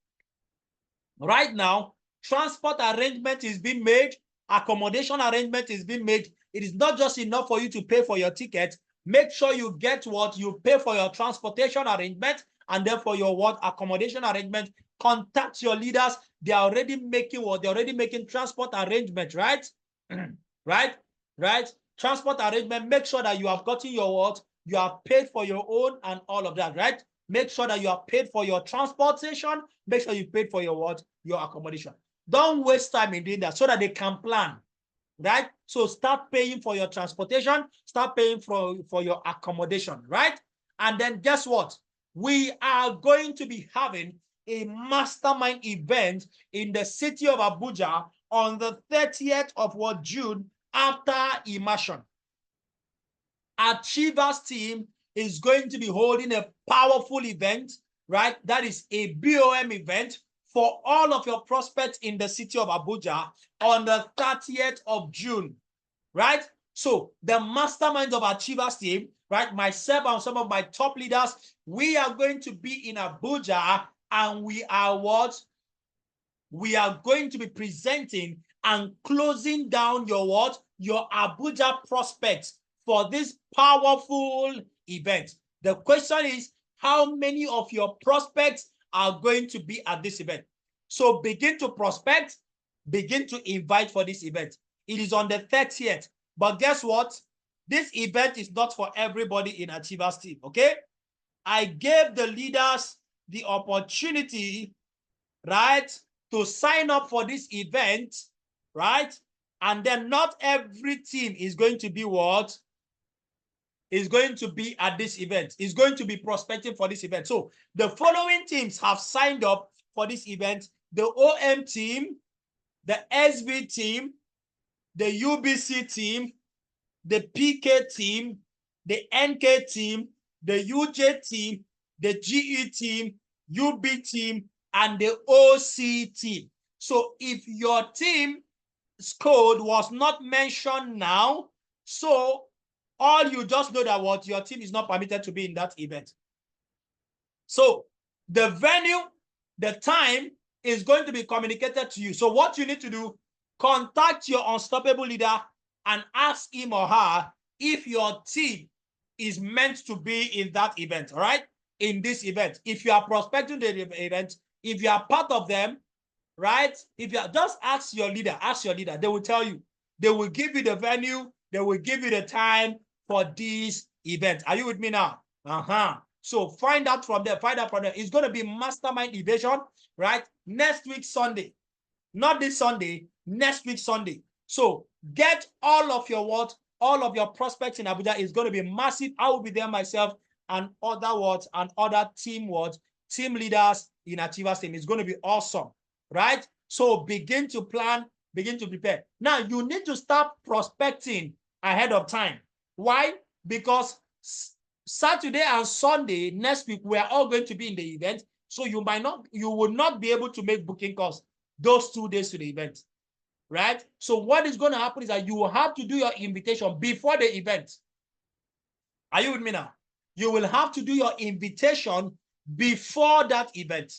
transport arrangement is being made, accommodation arrangement is being made. It is not just enough for you to pay for your ticket. Make sure you get what you pay for your transportation arrangement, and then for your what accommodation arrangement. Contact your leaders. They are already making what they're already making transport arrangement, right? right? Transport arrangement. Make sure that you have gotten your what you have paid for your own and all of that, right? Make sure that you are paid for your transportation. Make sure you paid for your what? Your accommodation. Don't waste time in doing that so that they can plan, right? So start paying for your transportation, start paying for your accommodation, right? And then guess what? We are going to be having a mastermind event in the city of Abuja on the 30th of June after immersion. Achievers team is going to be holding a powerful event, right? That is a BOM event for all of your prospects in the city of Abuja on the 30th of June, right? So the mastermind of Achievers team, right? Myself and some of my top leaders, we are going to be in Abuja, and we are what? We are going to be presenting and closing down your what? Your Abuja prospects for this powerful event. The question is, how many of your prospects are going to be at this event? So begin to prospect, begin to invite for this event. It is on the 30th. But guess what? This event is not for everybody in Achievers team, okay? I gave the leaders the opportunity, right, to sign up for this event, right? And then not every team is going to be what? Is going to be at this event. Is going to be prospecting for this event. So the following teams have signed up for this event: the OM team, the SV team, the UBC team, the PK team, the NK team, the UJ team, the GE team, UB team, and the OC team. So if your team's code was not mentioned now, so all you just know that what your team is not permitted to be in that event. So the venue, the time is going to be communicated to you. So what you need to do, contact your unstoppable leader and ask him or her if your team is meant to be in that event, all right? In this event. If you are prospecting the event, if you are part of them, right? If you are, just ask your leader, they will tell you. They will give you the venue, they will give you the time for this event. Are you with me now? So find out from there, It's going to be mastermind evasion, right? Next week, Sunday. Not this Sunday, next week, Sunday. So get all of your what? All of your prospects in Abuja. Is going to be massive. I will be there myself and other what? And other team what? Team leaders in Achievers team. It's going to be awesome, right? So begin to plan, begin to prepare. Now you need to start prospecting ahead of time. Why? Because Saturday and Sunday next week, we are all going to be in the event. So you will not be able to make booking calls those 2 days to the event, right? So what is going to happen is that you will have to do your invitation before the event. Are you with me now? You will have to do your invitation before that event.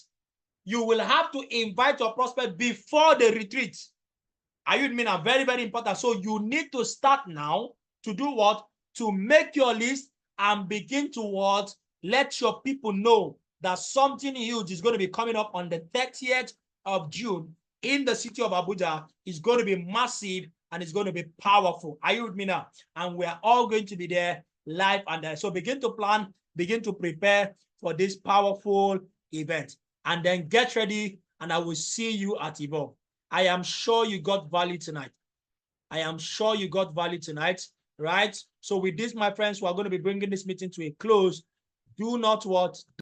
You will have to invite your prospect before the retreat. Are you with me now? Very, very important. So you need to start now to do what? To make your list and begin to what? Let your people know that something huge is going to be coming up on the 30th of June in the city of Abuja. Is going to be massive and it's going to be powerful. Are you with me now? And we're all going to be there live and there. So begin to plan, begin to prepare for this powerful event. And then get ready, and I will see you at Evolve. I am sure you got value tonight. I am sure you got value tonight. right? So with this, my friends, we are going to be bringing this meeting to a close. Do not what?